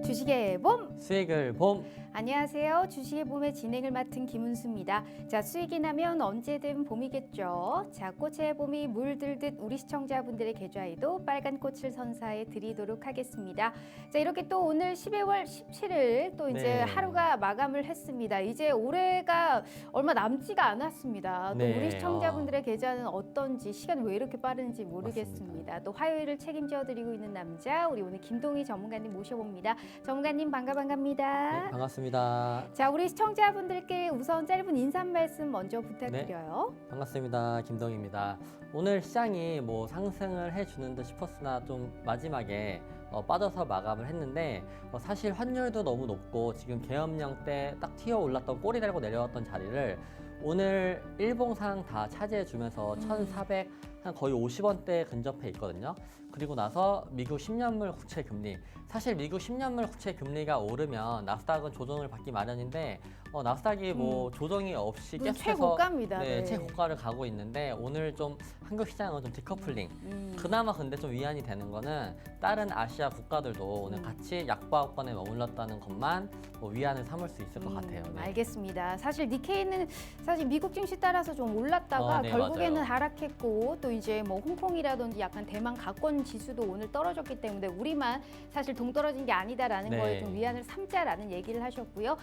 주식의 봄! 수익을 봄. 안녕하세요. 주식의 봄의 진행을 맡은 김은수입니다. 자, 수익이 나면 언제든 봄이겠죠. 자, 꽃의 봄이 물들듯 우리 시청자분들의 계좌에도 빨간 꽃을 선사해 드리도록 하겠습니다. 자, 이렇게 또 오늘 12월 17일 또 이제 네. 하루가 마감을 했습니다. 이제 올해가 얼마 남지가 않았습니다. 또 네. 우리 시청자분들의 계좌는 어떤지 시간이 왜 이렇게 빠른지 모르겠습니다. 맞습니다. 또 화요일을 책임져 드리고 있는 남자 우리 오늘 김동희 전문가님 모셔봅니다. 전문가님 반갑습니다. 네, 반갑습니다. 자, 우리 시청자분들께 우선 짧은 인사 말씀 먼저 부탁드려요. 반갑습니다. 김동희입니다. 오늘 시장이 상승을 해주는 듯 싶었으나 좀 마지막에 빠져서 마감을 했는데 사실 환율도 너무 높고 지금 계엄령 때 딱 튀어 올랐던 꼬리 달고 내려왔던 자리를 오늘 일봉상 다 차지해주면서 1,400 한 거의 50원대 근접해 있거든요. 그리고 나서 미국 10년물 국채 금리, 사실 미국 10년물 국채 금리가 오르면 나스닥은 조정을 받기 마련인데 나스닥이 조정이 없이 계속해서 최고가입니다. 네, 최고가를 가고 있는데 오늘 좀 한국 시장은 좀 디커플링. 그나마 근데 좀 위안이 되는 거는 다른 아시아 국가들도 오늘 같이 약보합권에 머물렀다는 것만 위안을 삼을 수 있을 것 같아요. 네. 알겠습니다. 사실 니케이는 사실 미국 증시 따라서 좀 올랐다가 네, 결국에는 맞아요. 하락했고 또 이제 홍콩이라든지 약간 대만 가권 지수도 오늘 떨어졌기 때문에 우리만 사실 동떨어진 게 아니다라는 네. 거에 좀 위안을 삼자라는 얘기를 하셨고요.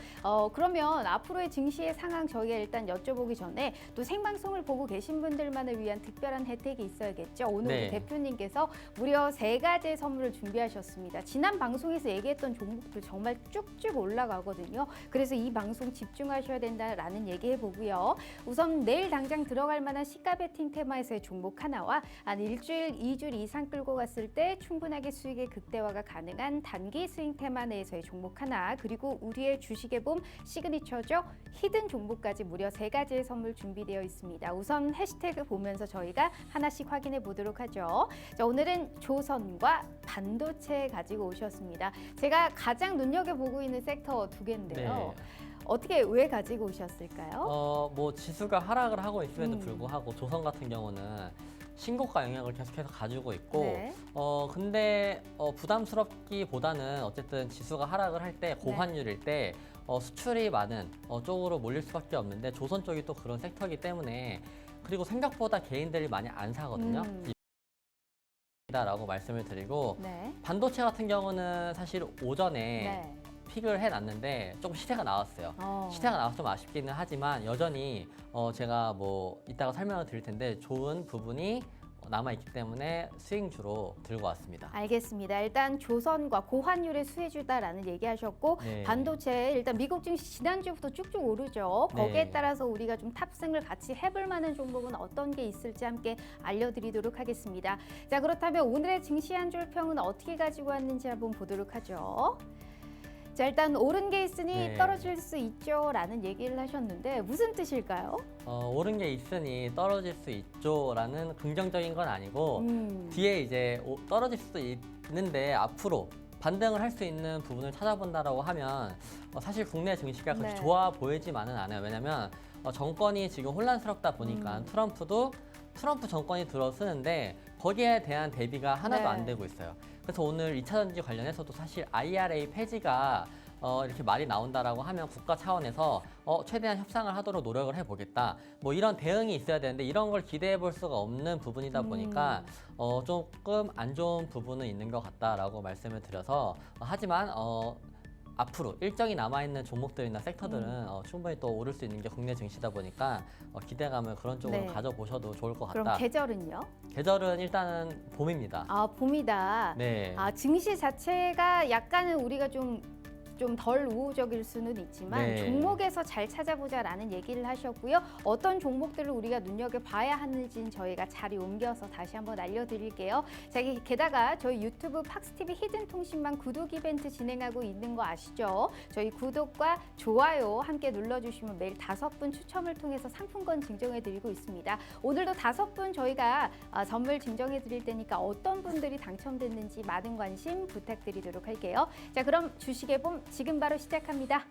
그러면 앞으로의 증시의 상황 저희가 일단 여쭤보기 전에 또 생방송을 보고 계신 분들만을 위한 특별한 혜택이 있어야겠죠. 오늘 네. 우리 대표님께서 무려 3가지의 선물을 준비하셨습니다. 지난 방송에서 얘기했던 종목들 정말 쭉쭉 올라가거든요. 그래서 이 방송 집중하셔야 된다라는 얘기해 보고요. 우선 내일 당장 들어갈 만한 시가 베팅 테마에서의 종목 하나와 한 일주일, 2주일 이상 끌고 갔을 때 충분하게 수익의 극대화가 가능한 단기 스윙 테마 내에서의 종목 하나, 그리고 우리의 주식의 봄 시그니처죠. 히든 종목까지 무려 3가지의 선물 준비되어 있습니다. 우선 해시태그 보면서 저희가 하나씩 확인해 보도록 하죠. 자, 오늘은 조선과 반도체 가지고 오셨습니다. 제가 가장 눈여겨보고 있는 섹터 2개인데요. 네. 어떻게 왜 가지고 오셨을까요? 지수가 하락을 하고 있음에도 불구하고 조선 같은 경우는 신고가 영향을 계속해서 가지고 있고, 네. 근데 부담스럽기보다는 어쨌든 지수가 하락을 할 때 고환율일 때 수출이 많은 쪽으로 몰릴 수밖에 없는데 조선 쪽이 또 그런 섹터이기 때문에, 그리고 생각보다 개인들이 많이 안 사거든요. 라고 말씀을 드리고, 네. 반도체 같은 경우는 사실 오전에 네. 픽을 해놨는데 조금 시세가 나왔어요. 시세가 나와서 좀 아쉽기는 하지만 여전히 제가 이따가 설명을 드릴 텐데 좋은 부분이 남아있기 때문에 스윙주로 들고 왔습니다. 알겠습니다. 일단 조선과 고환율의 수혜주다라는 얘기하셨고, 네. 반도체 일단 미국 증시 지난주부터 쭉쭉 오르죠. 거기에 네. 따라서 우리가 좀 탑승을 같이 해볼 만한 종목은 어떤 게 있을지 함께 알려드리도록 하겠습니다. 자, 그렇다면 오늘의 증시 한 줄 평은 어떻게 가지고 왔는지 한번 보도록 하죠. 자, 일단 오른 게 있으니 네. 떨어질 수 있죠 라는 얘기를 하셨는데 무슨 뜻일까요? 오른 게 있으니 떨어질 수 있죠라는 긍정적인 건 아니고, 뒤에 이제 떨어질 수도 있는데 앞으로 반등을 할 수 있는 부분을 찾아본다라고 하면 사실 국내 증시가 그렇게 네. 좋아 보이지만은 않아요. 왜냐면 정권이 지금 혼란스럽다 보니까 트럼프 정권이 들어서는데 거기에 대한 대비가 하나도 네. 안 되고 있어요. 그래서 오늘 2차전지 관련해서도 사실 IRA 폐지가 이렇게 말이 나온다라고 하면 국가 차원에서 최대한 협상을 하도록 노력을 해보겠다. 이런 대응이 있어야 되는데 이런 걸 기대해 볼 수가 없는 부분이다 보니까 조금 안 좋은 부분은 있는 것 같다라고 말씀을 드려서 하지만 앞으로 일정이 남아있는 종목들이나 섹터들은 충분히 또 오를 수 있는 게 국내 증시다 보니까 기대감을 그런 쪽으로 네. 가져보셔도 좋을 것 그럼 같다. 계절은요? 계절은 일단은 봄입니다. 봄이다. 네. 증시 자체가 약간은 우리가 좀 덜 우호적일 수는 있지만 네. 종목에서 잘 찾아보자라는 얘기를 하셨고요. 어떤 종목들을 우리가 눈여겨봐야 하는지는 저희가 자리 옮겨서 다시 한번 알려드릴게요. 자, 게다가 저희 유튜브 팍스TV 히든통신망 구독 이벤트 진행하고 있는 거 아시죠? 저희 구독과 좋아요 함께 눌러주시면 매일 5분 추첨을 통해서 상품권 증정해드리고 있습니다. 오늘도 5분 저희가 선물 증정해드릴 테니까 어떤 분들이 당첨됐는지 많은 관심 부탁드리도록 할게요. 자, 그럼 주식의 봄 지금 바로 시작합니다.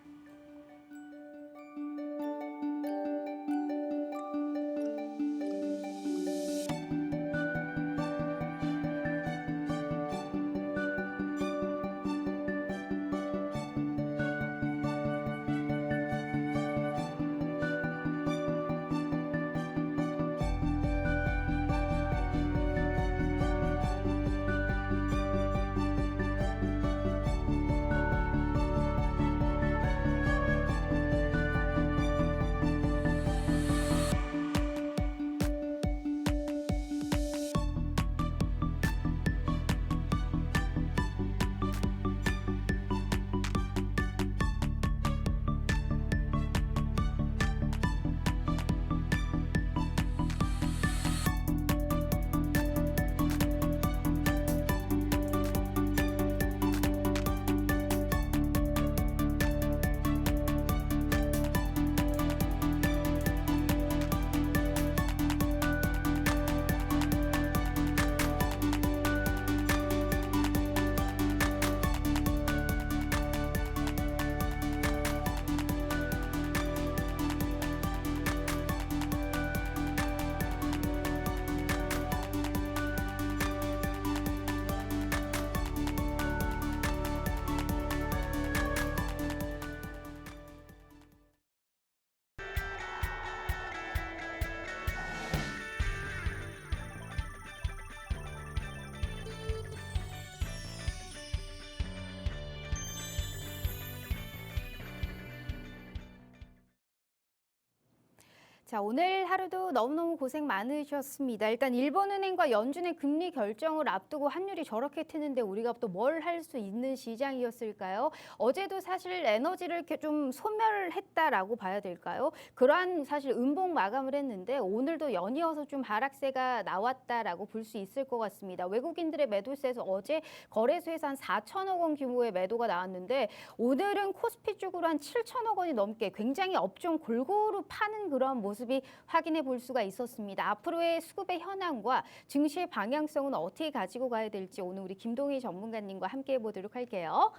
자, 오늘 하루도 너무너무 고생 많으셨습니다. 일단 일본은행과 연준의 금리 결정을 앞두고 환율이 저렇게 튀는데 우리가 또 뭘 할 수 있는 시장이었을까요? 어제도 사실 에너지를 이렇게 좀 소멸했다라고 봐야 될까요? 그러한 사실 음봉 마감을 했는데 오늘도 연이어서 좀 하락세가 나왔다라고 볼 수 있을 것 같습니다. 외국인들의 매도세에서 어제 거래소에서 한 4천억 원 규모의 매도가 나왔는데 오늘은 코스피 쪽으로 한 7천억 원이 넘게 굉장히 업종 골고루 파는 그런 모습이 확인해 볼 수가 있었습니다. 앞으로의 수급의 현황과 증시의 방향성은 어떻게 가지고 가야 될지 오늘 우리 김동희 전문가님과 함께 해보도록 할게요.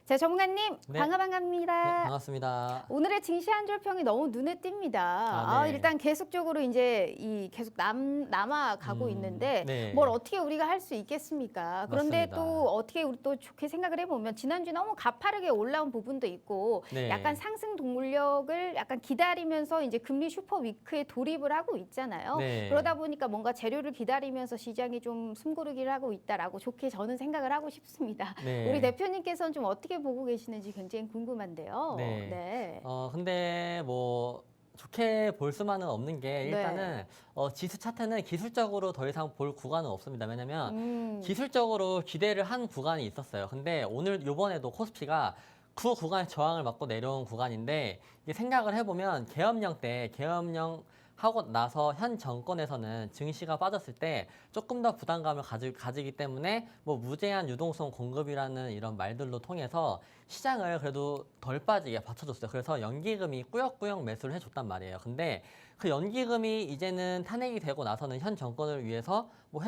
자, 전문가님 네. 반갑습니다. 네, 반갑습니다. 오늘의 증시 한 줄평이 너무 눈에 띕니다. 네. 일단 계속적으로 이제 계속 남아가고 있는데 네. 뭘 어떻게 우리가 할 수 있겠습니까? 그런데 맞습니다. 또 어떻게 우리 또 좋게 생각을 해보면 지난주 너무 가파르게 올라온 부분도 있고 네. 약간 상승 동력을 약간 기다리면서 이제 금리 슈퍼 위크에 돌입을 하고 있잖아요. 네. 그러다 보니까 뭔가 재료를 기다리면서 시장이 좀 숨고르기를 하고 있다라고 좋게 저는 생각을 하고 싶습니다. 네. 우리 대표님께서는 좀 어떻게 보고 계시는지 굉장히 궁금한데요. 네. 네. 근데 뭐 좋게 볼 수만은 없는 게 일단은 지수 차트는 기술적으로 더 이상 볼 구간은 없습니다. 왜냐면 기술적으로 기대를 한 구간이 있었어요. 근데 오늘 요번에도 코스피가 그 구간의 저항을 맞고 내려온 구간인데 이게 생각을 해보면 계엄령 때 계엄령 하고 나서 현 정권에서는 증시가 빠졌을 때 조금 더 부담감을 가지기 때문에 뭐 무제한 유동성 공급이라는 이런 말들로 통해서 시장을 그래도 덜 빠지게 받쳐줬어요. 그래서 연기금이 꾸역꾸역 매수를 해줬단 말이에요. 근데 그 연기금이 이제는 탄핵이 되고 나서는 현 정권을 위해서 뭐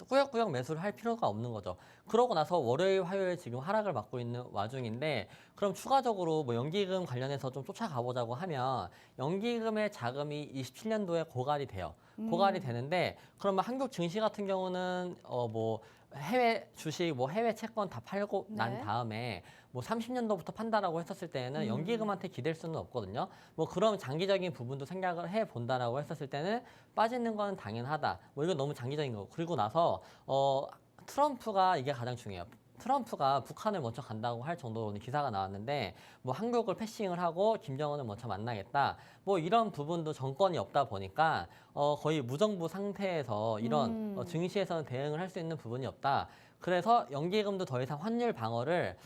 꾸역꾸역 매수를 할 필요가 없는 거죠. 그러고 나서 월요일, 화요일 지금 하락을 맞고 있는 와중인데 그럼 추가적으로 뭐 연기금 관련해서 좀 쫓아가 보자고 하면 연기금의 자금이 27년도에 고갈이 돼요. 고갈이 되는데 그러면 한국 증시 같은 경우는 뭐 해외 주식, 뭐 해외 채권 다 팔고 난 네. 다음에 뭐 30년도부터 판다라고 했었을 때는 연기금한테 기댈 수는 없거든요. 뭐 그런 장기적인 부분도 생각을 해 본다라고 했었을 때는 빠지는 건 당연하다. 뭐 이건 너무 장기적인 거고. 그리고 나서 트럼프가 이게 가장 중요해요. 트럼프가 북한을 먼저 간다고 할 정도로 오늘 기사가 나왔는데 뭐 한국을 패싱을 하고 김정은을 먼저 만나겠다. 뭐 이런 부분도 정권이 없다 보니까 거의 무정부 상태에서 이런 증시에서는 대응을 할 수 있는 부분이 없다. 그래서 연기금도 더 이상 환율 방어를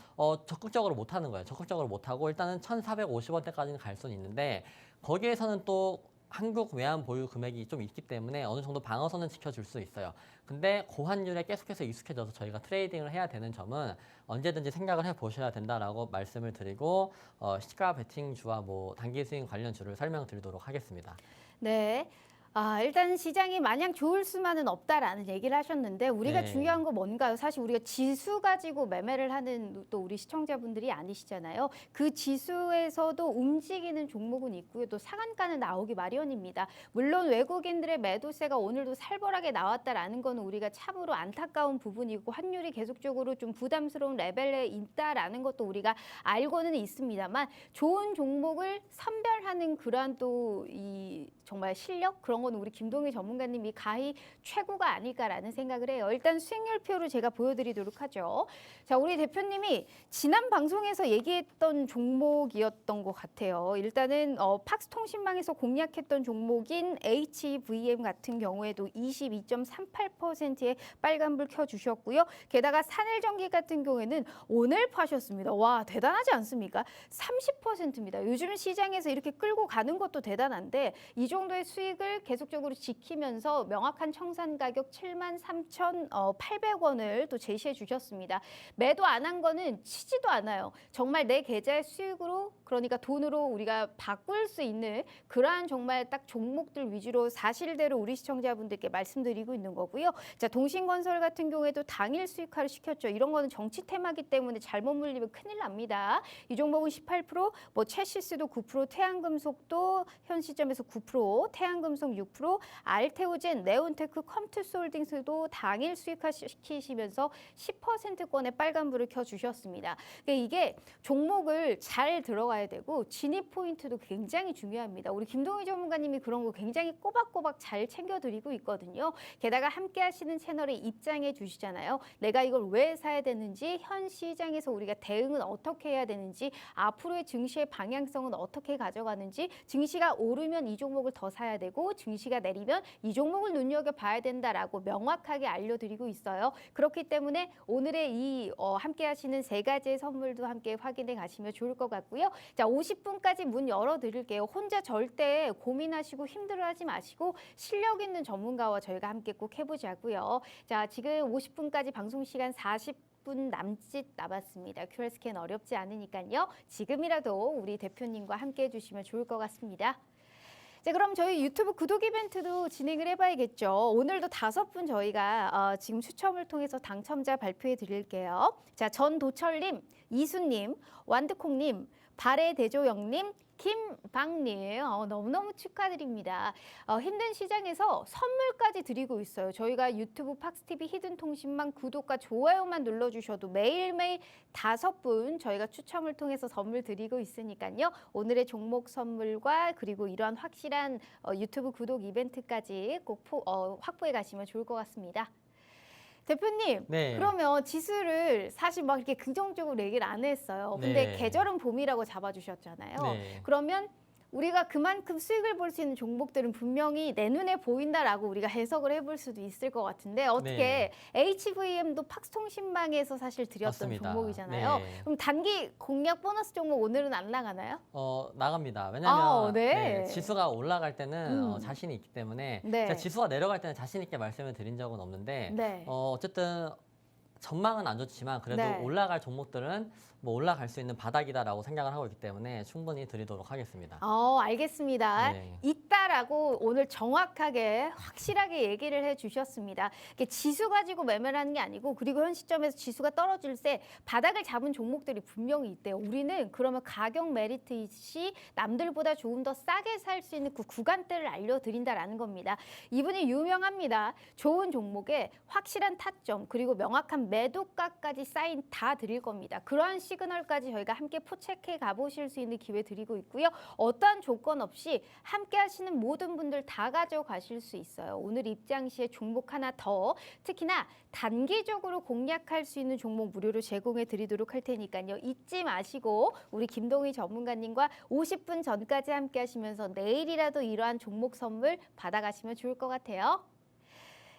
적극적으로 못 하는 거예요. 적극적으로 못 하고 일단은 1,450원대까지는 갈 수는 있는데 거기에서는 또 한국 외환 보유 금액이 좀 있기 때문에 어느 정도 방어선은 지켜줄 수 있어요. 근데 고환율에 계속해서 익숙해져서 저희가 트레이딩을 해야 되는 점은 언제든지 생각을 해보셔야 된다라고 말씀을 드리고 시가 베팅주와 뭐 단기 수익 관련 주를 설명드리도록 하겠습니다. 네. 일단 시장이 마냥 좋을 수만은 없다라는 얘기를 하셨는데 우리가 네. 중요한 건 뭔가요? 사실 우리가 지수 가지고 매매를 하는 또 우리 시청자분들이 아니시잖아요. 그 지수에서도 움직이는 종목은 있고요. 또 상한가는 나오기 마련입니다. 물론 외국인들의 매도세가 오늘도 살벌하게 나왔다라는 건 우리가 참으로 안타까운 부분이고 환율이 계속적으로 좀 부담스러운 레벨에 있다라는 것도 우리가 알고는 있습니다만 좋은 종목을 선별하는 그러한 또 이 정말 실력 그런 건 우리 김동희 전문가님이 가히 최고가 아닐까라는 생각을 해요. 일단 수익률표를 제가 보여드리도록 하죠. 자, 우리 대표님이 지난 방송에서 얘기했던 종목이었던 것 같아요. 일단은 팍스통신망에서 공략했던 종목인 HVM 같은 경우에도 22.38%의 빨간불 켜주셨고요. 게다가 산일전기 같은 경우에는 오늘 파셨습니다. 와, 대단하지 않습니까? 30%입니다. 요즘 시장에서 이렇게 끌고 가는 것도 대단한데 이 정도의 수익을 계속적으로 지키면서 명확한 청산 가격 73,800원을 또 제시해 주셨습니다. 매도 안 한 거는 치지도 않아요. 정말 내 계좌의 수익으로 그러니까 돈으로 우리가 바꿀 수 있는 그러한 정말 딱 종목들 위주로 사실대로 우리 시청자분들께 말씀드리고 있는 거고요. 자, 동신건설 같은 경우에도 당일 수익화를 시켰죠. 이런 거는 정치 테마기 때문에 잘못 물리면 큰일 납니다. 이 종목은 18%, 뭐 채시스도 9%, 태양금속도 현 시점에서 9%, 태양금속 10.6%, 알테오젠, 네온테크, 컴투스홀딩스도 당일 수익화시키시면서 10%권의 빨간불을 켜주셨습니다. 그러니까 이게 종목을 잘 들어가야 되고 진입 포인트도 굉장히 중요합니다. 우리 김동희 전문가님이 그런 거 굉장히 꼬박꼬박 잘 챙겨드리고 있거든요. 게다가 함께 하시는 채널에 입장해 주시잖아요. 내가 이걸 왜 사야 되는지, 현 시장에서 우리가 대응은 어떻게 해야 되는지, 앞으로의 증시의 방향성은 어떻게 가져가는지, 증시가 오르면 이 종목을 더 사야 되고 증시가 내리면 이 종목을 눈여겨봐야 된다라고 명확하게 알려드리고 있어요. 그렇기 때문에 오늘의 이 함께 하시는 세 가지의 선물도 함께 확인해 가시면 좋을 것 같고요. 자, 50분까지 문 열어드릴게요. 혼자 절대 고민하시고 힘들어하지 마시고 실력 있는 전문가와 저희가 함께 꼭 해보자고요. 자, 지금 50분까지 방송 시간 40분 남짓 남았습니다. QR 스캔 어렵지 않으니까요. 지금이라도 우리 대표님과 함께 해주시면 좋을 것 같습니다. 자, 그럼 저희 유튜브 구독 이벤트도 진행을 해봐야겠죠. 오늘도 5분 저희가 지금 추첨을 통해서 당첨자 발표해 드릴게요. 자, 전도철님, 이수님, 완드콩님, 발해대조영님, 김방님, 너무너무 축하드립니다. 힘든 시장에서 선물까지 드리고 있어요. 저희가 유튜브 팍스TV 히든통신망 구독과 좋아요만 눌러주셔도 매일매일 5분 저희가 추첨을 통해서 선물 드리고 있으니까요. 오늘의 종목 선물과 그리고 이러한 확실한 유튜브 구독 이벤트까지 꼭 확보해 가시면 좋을 것 같습니다. 대표님, 네. 그러면 지수를 사실 막 이렇게 긍정적으로 얘기를 안 했어요. 근데 네. 계절은 봄이라고 잡아주셨잖아요. 네. 그러면 우리가 그만큼 수익을 볼 수 있는 종목들은 분명히 내 눈에 보인다라고 우리가 해석을 해볼 수도 있을 것 같은데 어떻게 HVM도 팍스통신망에서 사실 드렸던 맞습니다. 종목이잖아요. 네. 그럼 단기 공략 보너스 종목 오늘은 안 나가나요? 나갑니다. 왜냐하면 네. 지수가 올라갈 때는 자신이 있기 때문에 네. 제가 지수가 내려갈 때는 자신 있게 말씀을 드린 적은 없는데 네. 어쨌든 전망은 안 좋지만 그래도 네. 올라갈 종목들은 뭐 올라갈 수 있는 바닥이다라고 생각을 하고 있기 때문에 충분히 드리도록 하겠습니다. 알겠습니다. 네. 있다라고 오늘 정확하게 확실하게 얘기를 해주셨습니다. 이게 지수 가지고 매매를 하는 게 아니고 그리고 현 시점에서 지수가 떨어질 때 바닥을 잡은 종목들이 분명히 있대요. 우리는 그러면 가격 메리트시 남들보다 조금 더 싸게 살 수 있는 그 구간대를 알려드린다라는 겁니다. 이분이 유명합니다. 좋은 종목에 확실한 타점 그리고 명확한 매도가까지 사인 다 드릴 겁니다. 그러한 시그널까지 저희가 함께 포착해 가보실 수 있는 기회 드리고 있고요. 어떠한 조건 없이 함께 하시는 모든 분들 다 가져가실 수 있어요. 오늘 입장 시에 종목 하나 더 특히나 단기적으로 공략할 수 있는 종목 무료로 제공해 드리도록 할 테니까요. 잊지 마시고 우리 김동희 전문가님과 50분 전까지 함께 하시면서 내일이라도 이러한 종목 선물 받아가시면 좋을 것 같아요.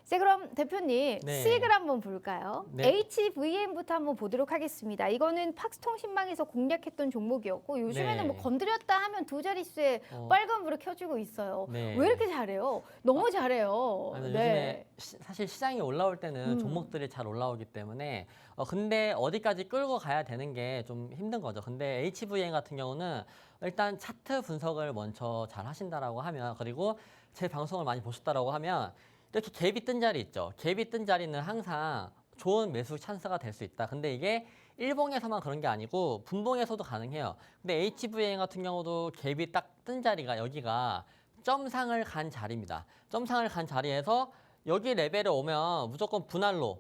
자, 그럼 대표님 네. 수익을 한번 볼까요? 네. HVM부터 한번 보도록 하겠습니다. 이거는 팍스통신망에서 공략했던 종목이었고 요즘에는 네. 뭐 건드렸다 하면 두 자릿수에 빨간불을 켜주고 있어요. 네. 왜 이렇게 잘해요? 너무 잘해요. 아니, 요즘에 사실 시장이 올라올 때는 종목들이 잘 올라오기 때문에 근데 어디까지 끌고 가야 되는 게 좀 힘든 거죠. 근데 HVM 같은 경우는 일단 차트 분석을 먼저 잘 하신다라고 하면 그리고 제 방송을 많이 보셨다라고 하면 이렇게 갭이 뜬 자리 있죠. 갭이 뜬 자리는 항상 좋은 매수 찬스가 될 수 있다. 근데 이게 일봉에서만 그런 게 아니고 분봉에서도 가능해요. 근데 HVM 같은 경우도 갭이 딱 뜬 자리가 여기가 점상을 간 자리입니다. 점상을 간 자리에서 여기 레벨에 오면 무조건 분할로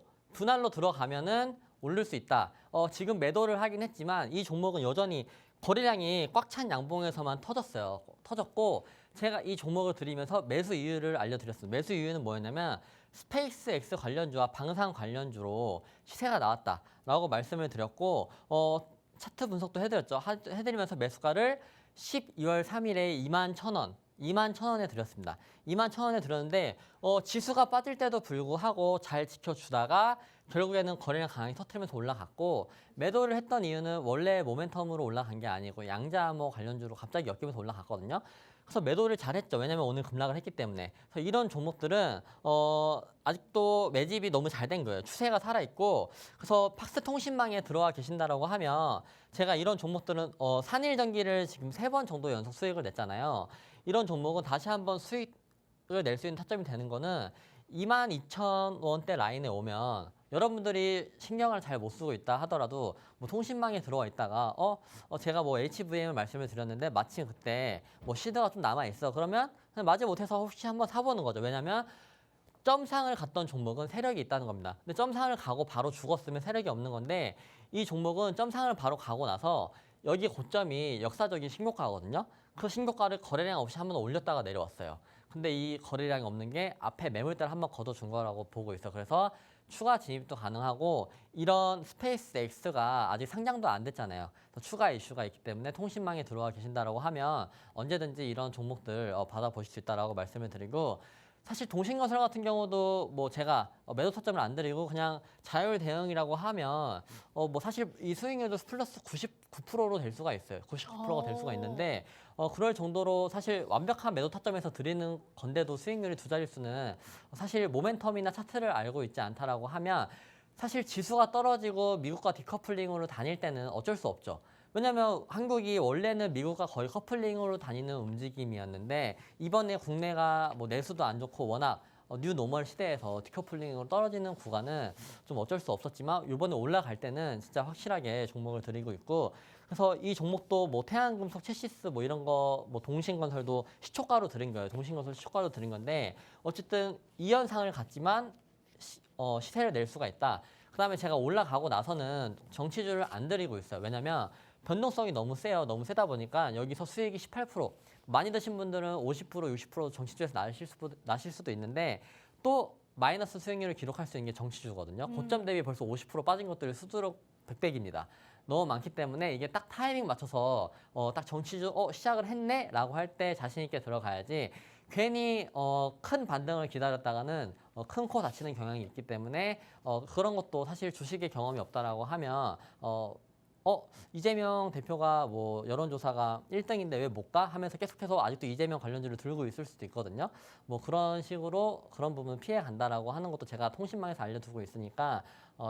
들어가면은 오를 수 있다. 지금 매도를 하긴 했지만 이 종목은 여전히 거래량이 꽉 찬 양봉에서만 터졌고 제가 이 종목을 드리면서 매수 이유를 알려드렸습니다. 매수 이유는 뭐였냐면 스페이스X 관련주와 방산 관련주로 시세가 나왔다라고 말씀을 드렸고 차트 분석도 해드리면서 매수가를 12월 3일에 21,000원에 드렸습니다. 21,000원에 드렸는데 지수가 빠질 때도 불구하고 잘 지켜주다가 결국에는 거래량 강하게 터트리면서 올라갔고 매도를 했던 이유는 원래 모멘텀으로 올라간 게 아니고 양자암호 관련주로 갑자기 엮이면서 올라갔거든요. 그래서 매도를 잘했죠. 왜냐면 오늘 급락을 했기 때문에. 그래서 이런 종목들은 아직도 매집이 너무 잘 된 거예요. 추세가 살아있고 그래서 팍스통신망에 들어와 계신다라고 하면 제가 이런 종목들은 산일전기를 지금 3번 정도 연속 수익을 냈잖아요. 이런 종목은 다시 한번 수익을 낼 수 있는 타점이 되는 거는 22,000원대 라인에 오면 여러분들이 신경을 잘 못 쓰고 있다 하더라도 뭐 통신망에 들어와 있다가 제가 뭐 HVM을 말씀을 드렸는데 마침 그때 뭐 시드가 좀 남아 있어. 그러면 그냥 마지 못해서 혹시 한번 사보는 거죠. 왜냐하면 점상을 갔던 종목은 세력이 있다는 겁니다. 근데 점상을 가고 바로 죽었으면 세력이 없는 건데 이 종목은 점상을 바로 가고 나서 여기 고점이 역사적인 신고가거든요. 그 신고가를 거래량 없이 한번 올렸다가 내려왔어요. 근데 이 거래량이 없는 게 앞에 매물대를 한번 걷어준 거라고 보고 있어. 그래서 추가 진입도 가능하고 이런 스페이스 X가 아직 상장도 안 됐잖아요. 추가 이슈가 있기 때문에 통신망에 들어와 계신다라고 하면 언제든지 이런 종목들 받아보실 수 있다라고 말씀을 드리고 사실 동신건설 같은 경우도 뭐 제가 매도 타점을 안 드리고 그냥 자율 대응이라고 하면 뭐 사실 이 수익률도 플러스 99%로 될 수가 있어요. 99%가 될 수가 있는데 그럴 정도로 사실 완벽한 매도 타점에서 드리는 건데도 수익률이 두 자릿수는 사실 모멘텀이나 차트를 알고 있지 않다라고 하면 사실 지수가 떨어지고 미국과 디커플링으로 다닐 때는 어쩔 수 없죠. 왜냐하면 한국이 원래는 미국과 거의 커플링으로 다니는 움직임이었는데 이번에 국내가 뭐 내수도 안 좋고 워낙 뉴 노멀 시대에서 디커플링으로 떨어지는 구간은 좀 어쩔 수 없었지만 이번에 올라갈 때는 진짜 확실하게 종목을 드리고 있고 그래서 이 종목도 뭐 태양금속, 체시스 뭐 이런 거 뭐 동신건설도 시초가로 드린 거예요. 동신건설 시초가로 드린 건데 어쨌든 이 현상을 갖지만 시세를 낼 수가 있다. 그다음에 제가 올라가고 나서는 정치주를 안 드리고 있어요. 왜냐면 변동성이 너무 세요. 너무 세다 보니까 여기서 수익이 18%, 많이 드신 분들은 50%, 60% 정치주에서 나실 수도 있는데 또 마이너스 수익률을 기록할 수 있는 게 정치주거든요. 고점 대비 벌써 50% 빠진 것들이 수두룩 백백입니다. 너무 많기 때문에 이게 딱 타이밍 맞춰서 딱 정치주 시작을 했네 라고 할 때 자신 있게 들어가야지 괜히 큰 반등을 기다렸다가는 큰 코 다치는 경향이 있기 때문에 그런 것도 사실 주식의 경험이 없다라고 하면 이재명 대표가 뭐 여론조사가 1등인데 왜 못 가? 하면서 계속해서 아직도 이재명 관련주를 들고 있을 수도 있거든요. 뭐 그런 식으로 그런 부분 피해 간다라고 하는 것도 제가 통신망에서 알려두고 있으니까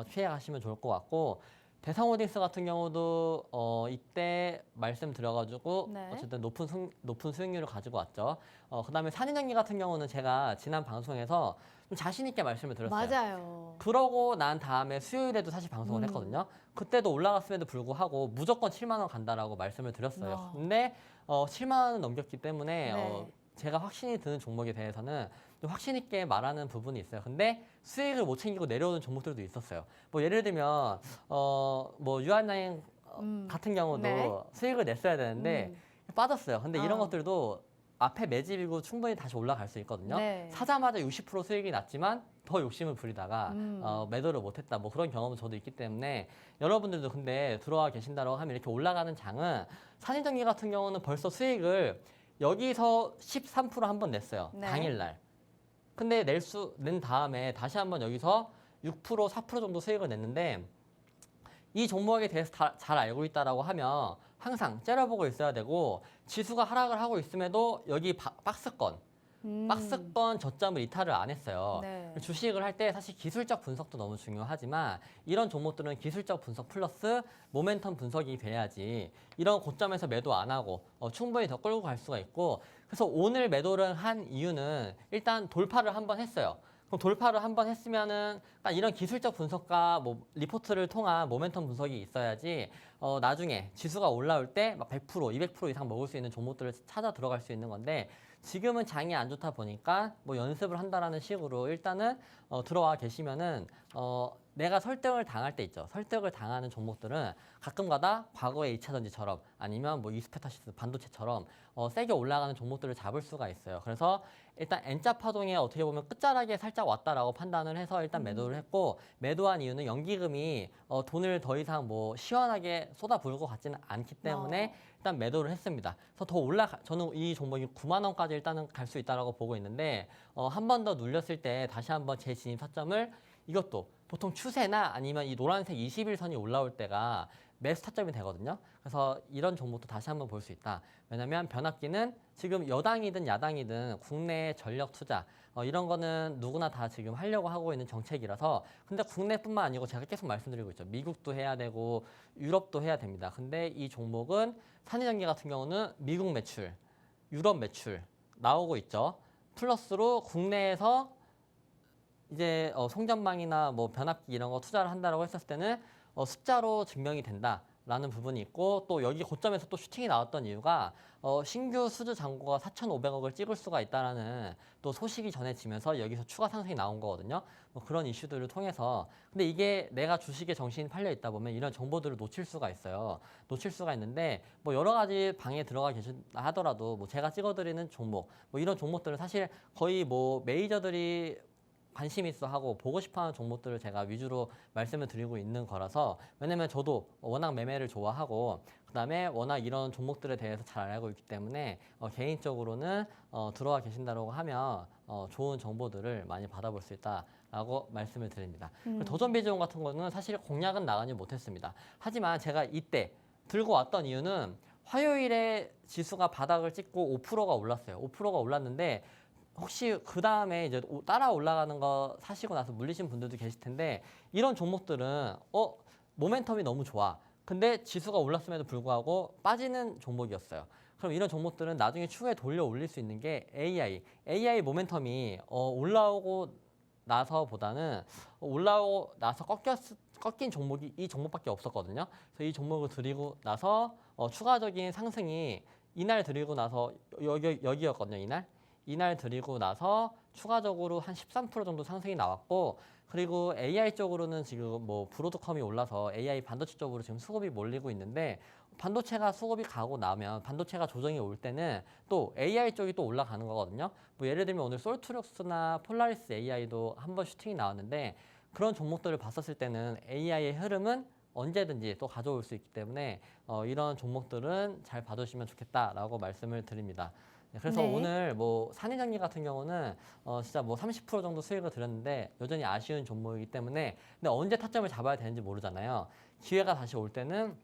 피해 가시면 좋을 것 같고 대성호딩스 같은 경우도 이때 말씀드려가지고 네. 어쨌든 높은 수익률을 가지고 왔죠. 그다음에 산인전기 같은 경우는 제가 지난 방송에서 좀 자신 있게 말씀을 드렸어요. 맞아요. 그러고 난 다음에 수요일에도 사실 방송을 했거든요. 그때도 올라갔음에도 불구하고 무조건 7만 원 간다라고 말씀을 드렸어요. 근데 7만 원은 넘겼기 때문에 네. 제가 확신이 드는 종목에 대해서는 좀 확신 있게 말하는 부분이 있어요. 근데 수익을 못 챙기고 내려오는 종목들도 있었어요. 뭐 예를 들면 뭐 유한양행 같은 경우도 네. 수익을 냈어야 되는데 빠졌어요. 근데 이런 아. 것들도 앞에 매집이고 충분히 다시 올라갈 수 있거든요. 네. 사자마자 60% 수익이 났지만 더 욕심을 부리다가 매도를 못했다. 뭐 그런 경험은 저도 있기 때문에 여러분들도 근데 들어와 계신다고 하면 이렇게 올라가는 장은 산인전기 같은 경우는 벌써 수익을 여기서 13% 한 번 냈어요. 네. 당일날. 근데 낸 다음에 다시 한번 여기서 6%, 4% 정도 수익을 냈는데 이 종목에 대해서 잘 알고 있다라고 하면 항상 째려보고 있어야 되고 지수가 하락을 하고 있음에도 여기 박스권 저점을 이탈을 안 했어요. 네. 주식을 할 때 사실 기술적 분석도 너무 중요하지만 이런 종목들은 기술적 분석 플러스 모멘텀 분석이 돼야지 이런 고점에서 매도 안 하고 충분히 더 끌고 갈 수가 있고 그래서 오늘 매도를 한 이유는 일단 돌파를 한번 했어요. 그럼 돌파를 한번 했으면은 이런 기술적 분석과 뭐 리포트를 통한 모멘텀 분석이 있어야지 나중에 지수가 올라올 때 막 100%, 200% 이상 먹을 수 있는 종목들을 찾아 들어갈 수 있는 건데 지금은 장이 안 좋다 보니까 뭐 연습을 한다라는 식으로 일단은 들어와 계시면은 내가 설득을 당할 때 있죠. 설득을 당하는 종목들은 가끔가다 과거의 2차 전지처럼 아니면 뭐 이스페타시스 반도체처럼 세게 올라가는 종목들을 잡을 수가 있어요. 그래서 일단 N자 파동에 어떻게 보면 끝자락에 살짝 왔다라고 판단을 해서 일단 매도를 했고 매도한 이유는 연기금이 돈을 더 이상 뭐 시원하게 쏟아부을 것 같지는 않기 때문에 일단 매도를 했습니다. 그래서 저는 이 종목이 9만 원까지 일단은 갈 수 있다라고 보고 있는데 한 번 더 눌렸을 때 다시 한번 재진입 타점을 이것도 보통 추세나 아니면 이 노란색 21선이 올라올 때가 매수 타점이 되거든요. 그래서 이런 종목도 다시 한번 볼 수 있다. 왜냐하면 변압기는 지금 여당이든 야당이든 국내 전력 투자 이런 거는 누구나 다 지금 하려고 하고 있는 정책이라서 근데 국내뿐만 아니고 제가 계속 말씀드리고 있죠. 미국도 해야 되고 유럽도 해야 됩니다. 근데 이 종목은 산이전기 같은 경우는 미국 매출, 유럽 매출 나오고 있죠. 플러스로 국내에서 이제 송전망이나 뭐 변압기 이런 거 투자를 한다라고 했었을 때는 숫자로 증명이 된다라는 부분이 있고 또 여기 고점에서 또 슈팅이 나왔던 이유가 신규 수주 잔고가 4,500억을 찍을 수가 있다라는 또 소식이 전해지면서 여기서 추가 상승이 나온 거거든요. 뭐 그런 이슈들을 통해서 근데 이게 내가 주식에 정신이 팔려 있다 보면 이런 정보들을 놓칠 수가 있어요. 놓칠 수가 있는데 뭐 여러 가지 방에 들어가 계신다 하더라도 뭐 제가 찍어드리는 종목 뭐 이런 종목들은 사실 거의 뭐 메이저들이 관심 있어 하고 보고 싶어하는 종목들을 제가 위주로 말씀을 드리고 있는 거라서 왜냐면 저도 워낙 매매를 좋아하고 그다음에 워낙 이런 종목들에 대해서 잘 알고 있기 때문에 개인적으로는 들어와 계신다고 하면 좋은 정보들을 많이 받아볼 수 있다라고 말씀을 드립니다. 도전 비중 같은 거는 사실 공략은 나가지 못했습니다. 하지만 제가 이때 들고 왔던 이유는 화요일에 지수가 바닥을 찍고 5%가 올랐어요. 5%가 올랐는데 혹시 그 다음에 이제 따라 올라가는 거 사시고 나서 물리신 분들도 계실 텐데 이런 종목들은 모멘텀이 너무 좋아. 근데 지수가 올랐음에도 불구하고 빠지는 종목이었어요. 그럼 이런 종목들은 나중에 추후에 돌려 올릴 수 있는 게 AI 모멘텀이 올라오고 나서보다는 올라오고 나서 꺾인 종목이 이 종목밖에 없었거든요. 그래서 이 종목을 드리고 나서 추가적인 상승이 이날 드리고 나서 여기였거든요. 이날 드리고 나서 추가적으로 한 13% 정도 상승이 나왔고 그리고 AI 쪽으로는 지금 뭐 브로드컴이 올라서 AI 반도체 쪽으로 지금 수급이 몰리고 있는데 반도체가 수급이 가고 나면 반도체가 조정이 올 때는 또 AI 쪽이 또 올라가는 거거든요. 뭐 예를 들면 오늘 솔트룩스나 폴라리스 AI도 한번 슈팅이 나왔는데 그런 종목들을 봤었을 때는 AI의 흐름은 언제든지 또 가져올 수 있기 때문에 이런 종목들은 잘 봐주시면 좋겠다라고 말씀을 드립니다. 그래서 네. 오늘 뭐 산이장리 같은 경우는 진짜 뭐 30% 정도 수익을 드렸는데 여전히 아쉬운 종목이기 때문에 근데 언제 타점을 잡아야 되는지 모르잖아요. 기회가 다시 올 때는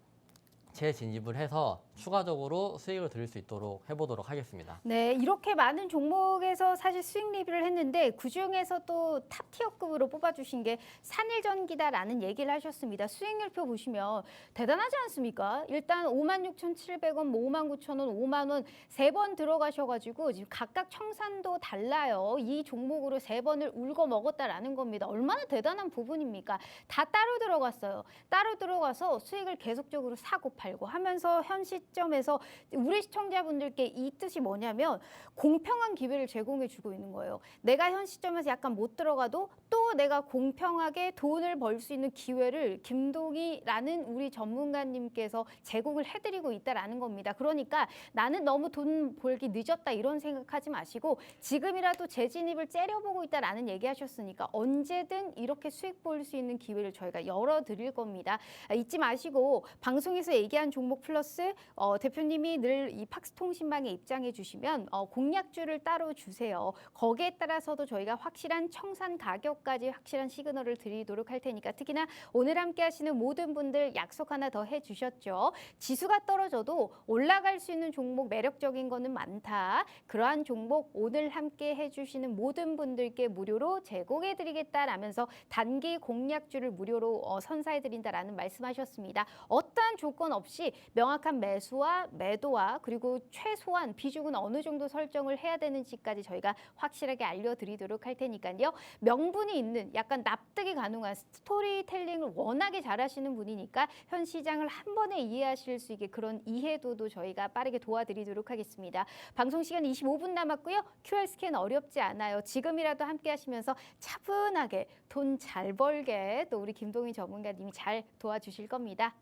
재진입을 해서 추가적으로 수익을 드릴 수 있도록 해보도록 하겠습니다. 네, 이렇게 많은 종목에서 사실 수익 리뷰를 했는데 그중에서 또 탑티어급으로 뽑아주신 게 산일전기다라는 얘기를 하셨습니다. 수익률표 보시면 대단하지 않습니까? 일단 56,700원, 59,000원, 5만 원 세 번 들어가셔가지고 지금 각각 청산도 달라요. 이 종목으로 세 번을 울고 먹었다라는 겁니다. 얼마나 대단한 부분입니까? 다 따로 들어갔어요. 따로 들어가서 수익을 계속적으로 사고 팔고 하면서 현 시점에서 우리 시청자분들께 이 뜻이 뭐냐면 공평한 기회를 제공해 주고 있는 거예요. 내가 현 시점에서 약간 못 들어가도 또 내가 공평하게 돈을 벌 수 있는 기회를 김동희라는 우리 전문가님께서 제공을 해드리고 있다라는 겁니다. 그러니까 나는 너무 돈 벌기 늦었다 이런 생각하지 마시고 지금이라도 재진입을 째려보고 있다라는 얘기하셨으니까 언제든 이렇게 수익 볼 수 있는 기회를 저희가 열어드릴 겁니다. 잊지 마시고 방송에서 얘기한 종목 플러스 대표님이 늘 이 팍스통신방에 입장해 주시면 공략주를 따로 주세요. 거기에 따라서도 저희가 확실한 청산 가격까지 확실한 시그널을 드리도록 할 테니까 특히나 오늘 함께 하시는 모든 분들 약속 하나 더 해주셨죠. 지수가 떨어져도 올라갈 수 있는 종목 매력적인 거는 많다. 그러한 종목 오늘 함께 해주시는 모든 분들께 무료로 제공해 드리겠다라면서 단기 공략주를 무료로 선사해 드린다라는 말씀하셨습니다. 어떠한 조건 없이 명확한 매수와 매도와 그리고 최소한 비중은 어느 정도 설정을 해야 되는지까지 저희가 확실하게 알려드리도록 할 테니까요. 명분이 있는 약간 납득이 가능한 스토리텔링을 워낙에 잘하시는 분이니까 현 시장을 한 번에 이해하실 수 있게 그런 이해도도 저희가 빠르게 도와드리도록 하겠습니다. 방송 시간 25분 남았고요. QR 스캔 어렵지 않아요. 지금이라도 함께 하시면서 차분하게 돈 잘 벌게 또 우리 김동희 전문가님이 잘 도와주실 겁니다.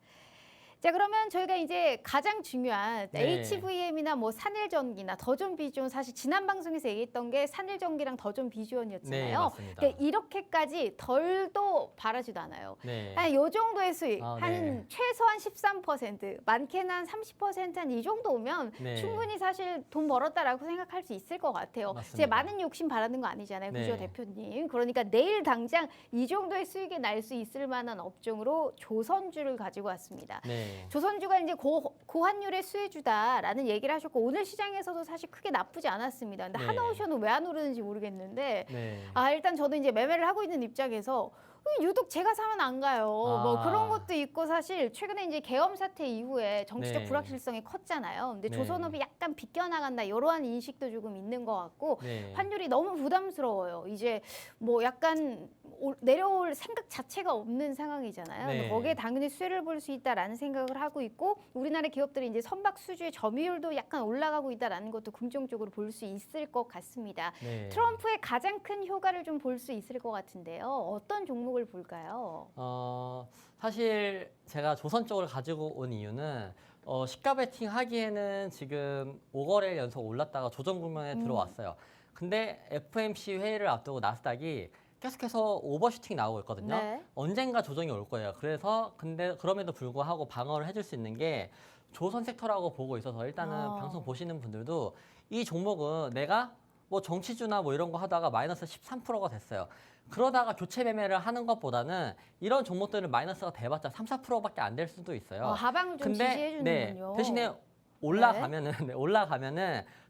자, 그러면 저희가 이제 가장 중요한 네. HVM이나 뭐 산일전기나 더존 비주원 사실 지난 방송에서 얘기했던 게 산일전기랑 더존 비주원이었잖아요. 네, 맞습니다. 그러니까 이렇게까지 덜도 바라지도 않아요. 네. 한 요 정도의 수익, 아, 한 네. 최소한 13%, 많게는 한 30% 한 이 정도 오면 네. 충분히 사실 돈 벌었다라고 생각할 수 있을 것 같아요. 맞습니다. 이제 많은 욕심 바라는 거 아니잖아요. 그죠, 네. 대표님? 그러니까 내일 당장 이 정도의 수익이 날 수 있을 만한 업종으로 조선주를 가지고 왔습니다. 네. 조선주가 이제 고환율의 수혜주다라는 얘기를 하셨고 오늘 시장에서도 사실 크게 나쁘지 않았습니다. 근데 네. 하나오션은 왜 안 오르는지 모르겠는데 네. 일단 저도 이제 매매를 하고 있는 입장에서 유독 제가 사면 안 가요. 뭐 아. 그런 것도 있고 사실 최근에 이제 계엄 사태 이후에 정치적 네. 불확실성이 컸잖아요. 근데 네. 조선업이 약간 비껴나간다 이러한 인식도 조금 있는 것 같고 네. 환율이 너무 부담스러워요. 이제 뭐 약간 내려올 생각 자체가 없는 상황이잖아요. 네. 근데 거기에 당연히 수혜를 볼 수 있다라는 생각을 하고 있고 우리나라 기업들이 이제 선박 수주의 점유율도 약간 올라가고 있다라는 것도 긍정적으로 볼 수 있을 것 같습니다. 네. 트럼프의 가장 큰 효과를 좀 볼 수 있을 것 같은데요. 어떤 종목을 볼까요? 사실 제가 조선 쪽을 가지고 온 이유는 시가 베팅 하기에는 지금 5거래일 연속 올랐다가 조정 국면에 들어왔어요. 근데 FOMC 회의를 앞두고 나스닥이 계속해서 오버슈팅 나오고 있거든요. 네. 언젠가 조정이 올 거예요. 그래서 근데 그럼에도 불구하고 방어를 해줄 수 있는 게 조선 섹터라고 보고 있어서 일단은 아. 방송 보시는 분들도 이 종목은 내가 뭐 정치주나 뭐 이런 거 하다가 마이너스 13%가 됐어요. 그러다가 교체 매매를 하는 것보다는 이런 종목들은 마이너스가 돼봤자 3, 4%밖에 안 될 수도 있어요. 하방을 좀 지지해 주는군요. 대신에 올라가면은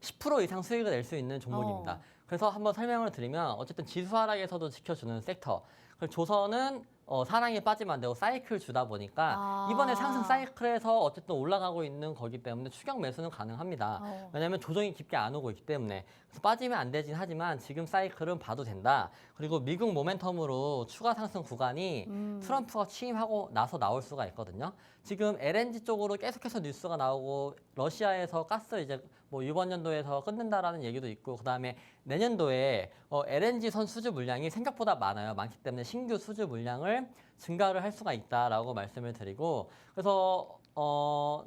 10% 이상 수익을 낼 수 있는 종목입니다. 어. 그래서 한번 설명을 드리면 어쨌든 지수 하락에서도 지켜주는 섹터. 그리고 조선은 사랑에 빠지면 안 되고 사이클 주다 보니까 아. 이번에 상승 사이클에서 어쨌든 올라가고 있는 거기 때문에 추격 매수는 가능합니다. 왜냐하면 조정이 깊게 안 오고 있기 때문에. 그래서 빠지면 안 되진 하지만 지금 사이클은 봐도 된다. 그리고 미국 모멘텀으로 추가 상승 구간이 트럼프가 취임하고 나서 나올 수가 있거든요. 지금 LNG 쪽으로 계속해서 뉴스가 나오고 러시아에서 가스 이제 뭐 이번 연도에서 끊는다라는 얘기도 있고 그다음에 내년도에 LNG 선 수주 물량이 생각보다 많기 때문에 신규 수주 물량을 증가를 할 수가 있다라고 말씀을 드리고 그래서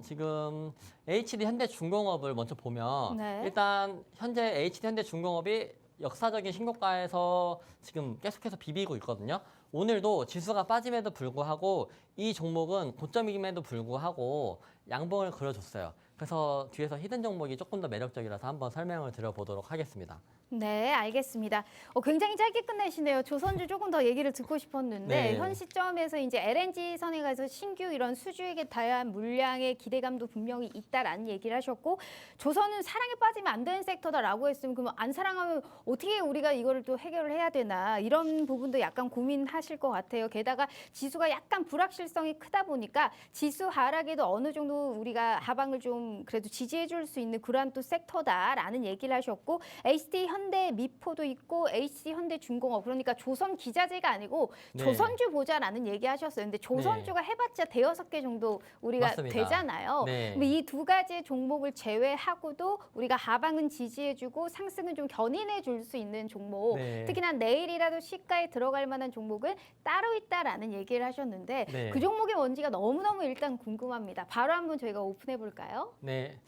지금 HD 현대중공업을 먼저 보면 네. 일단 현재 HD 현대중공업이 역사적인 신고가에서 지금 계속해서 비비고 있거든요. 오늘도 지수가 빠짐에도 불구하고 이 종목은 고점임에도 불구하고 양봉을 그려줬어요. 그래서 뒤에서 히든 종목이 조금 더 매력적이라서 한번 설명을 드려보도록 하겠습니다. 네, 알겠습니다. 굉장히 짧게 끝내시네요. 조선주 조금 더 얘기를 듣고 싶었는데 네. 현 시점에서 이제 LNG 선에 가서 신규 이런 수주에게 대한 물량의 기대감도 분명히 있다라는 얘기를 하셨고 조선은 사랑에 빠지면 안 되는 섹터다라고 했으면 그럼 안 사랑하면 어떻게 우리가 이거를 또 해결을 해야 되나 이런 부분도 약간 고민하실 것 같아요. 게다가 지수가 약간 불확실성이 크다 보니까 지수 하락에도 어느 정도 우리가 하방을 좀 그래도 지지해 줄 수 있는 그러한 또 섹터다라는 얘기를 하셨고 HD 현대 미포도 있고 HD 현대중공업 그러니까 조선 기자재가 아니고 네. 조선주 보자라는 얘기하셨어요. 근데 조선주가 해봤자 대여섯 개 정도 우리가 맞습니다. 되잖아요. 네. 이 두 가지 종목을 제외하고도 우리가 하방은 지지해주고 상승은 좀 견인해줄 수 있는 종목. 네. 특히나 내일이라도 시가에 들어갈 만한 종목은 따로 있다라는 얘기를 하셨는데 네. 그 종목이 뭔지가 너무너무 일단 궁금합니다. 바로 한번 저희가 오픈해 볼까요? 네.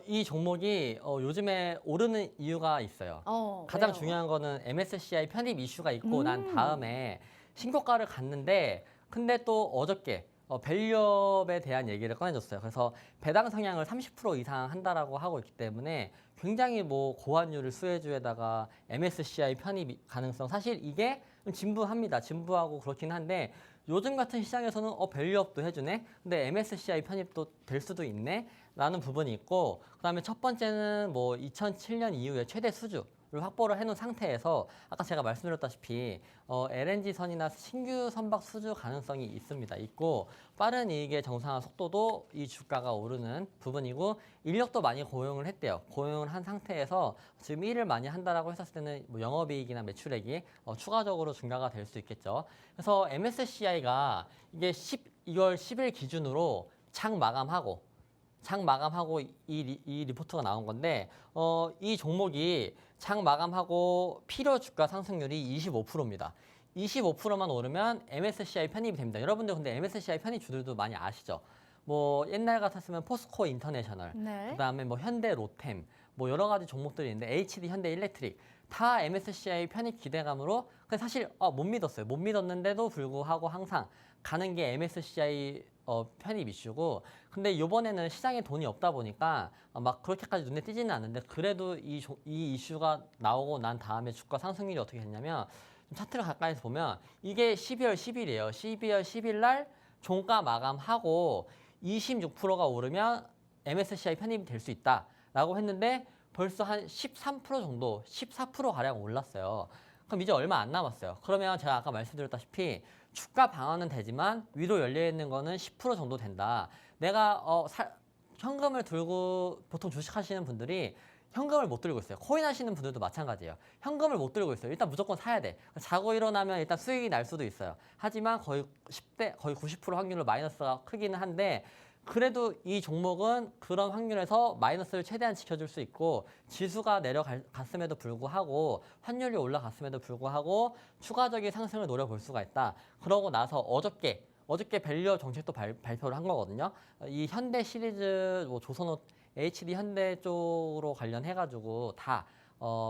이 종목이 요즘에 오르는 이유가 있어요. 가장 왜요? 중요한 거는 MSCI 편입 이슈가 있고 난 다음에 신고가를 갔는데 근데 또 어저께 밸류업에 대한 얘기를 꺼내줬어요. 그래서 배당 성향을 30% 이상 한다라고 하고 있기 때문에 굉장히 뭐 고환율을 수혜주에다가 MSCI 편입 가능성 사실 이게 좀 진부합니다. 진부하고 그렇긴 한데 요즘 같은 시장에서는 밸류업도 해주네. 근데 MSCI 편입도 될 수도 있네. 라는 부분이 있고 그다음에 첫 번째는 뭐 2007년 이후에 최대 수주를 확보를 해놓은 상태에서 아까 제가 말씀드렸다시피 LNG 선이나 신규 선박 수주 가능성이 있습니다. 있고 빠른 이익의 정상화 속도도 이 주가가 오르는 부분이고 인력도 많이 고용을 했대요. 고용을 한 상태에서 지금 일을 많이 한다라고 했었을 때는 뭐 영업이익이나 매출액이 추가적으로 증가가 될 수 있겠죠. 그래서 MSCI가 이게 2월 10일 기준으로 장 마감하고 이 리포트가 나온 건데 이 종목이 장 마감하고 필요 주가 상승률이 25%입니다. 25%만 오르면 MSCI 편입이 됩니다. 여러분들 근데 MSCI 편입 주들도 많이 아시죠? 뭐 옛날 같았으면 포스코 인터내셔널, 네. 그다음에 뭐 현대 로템, 뭐 여러 가지 종목들이 있는데 HD 현대 일렉트릭 다 MSCI 편입 기대감으로 근데 사실 못 믿었어요. 못 믿었는데도 불구하고 항상 가는 게 MSCI 편입 이슈고 근데 이번에는 시장에 돈이 없다 보니까 막 그렇게까지 눈에 띄지는 않는데 그래도 이 이슈가 나오고 난 다음에 주가 상승률이 어떻게 됐냐면 차트를 가까이서 보면 이게 12월 10일이에요. 12월 10일 날 종가 마감하고 26%가 오르면 MSCI 편입이 될 수 있다라고 했는데 벌써 한 13% 정도, 14%가량 올랐어요. 그럼 이제 얼마 안 남았어요. 그러면 제가 아까 말씀드렸다시피 주가 방어는 되지만 위로 열려 있는 거는 10% 정도 된다. 내가 현금을 들고 보통 주식하시는 분들이 현금을 못 들고 있어요. 코인 하시는 분들도 마찬가지예요. 현금을 못 들고 있어요. 일단 무조건 사야 돼. 자고 일어나면 일단 수익이 날 수도 있어요. 하지만 거의 90% 확률로 마이너스가 크기는 한데 그래도 이 종목은 그런 확률에서 마이너스를 최대한 지켜줄 수 있고 지수가 내려갔음에도 불구하고 환율이 올라갔음에도 불구하고 추가적인 상승을 노려볼 수가 있다. 그러고 나서 어저께 밸류업 정책도 발표를 한 거거든요. 이 현대 시리즈 뭐 조선업 HD 현대 쪽으로 관련해가지고 다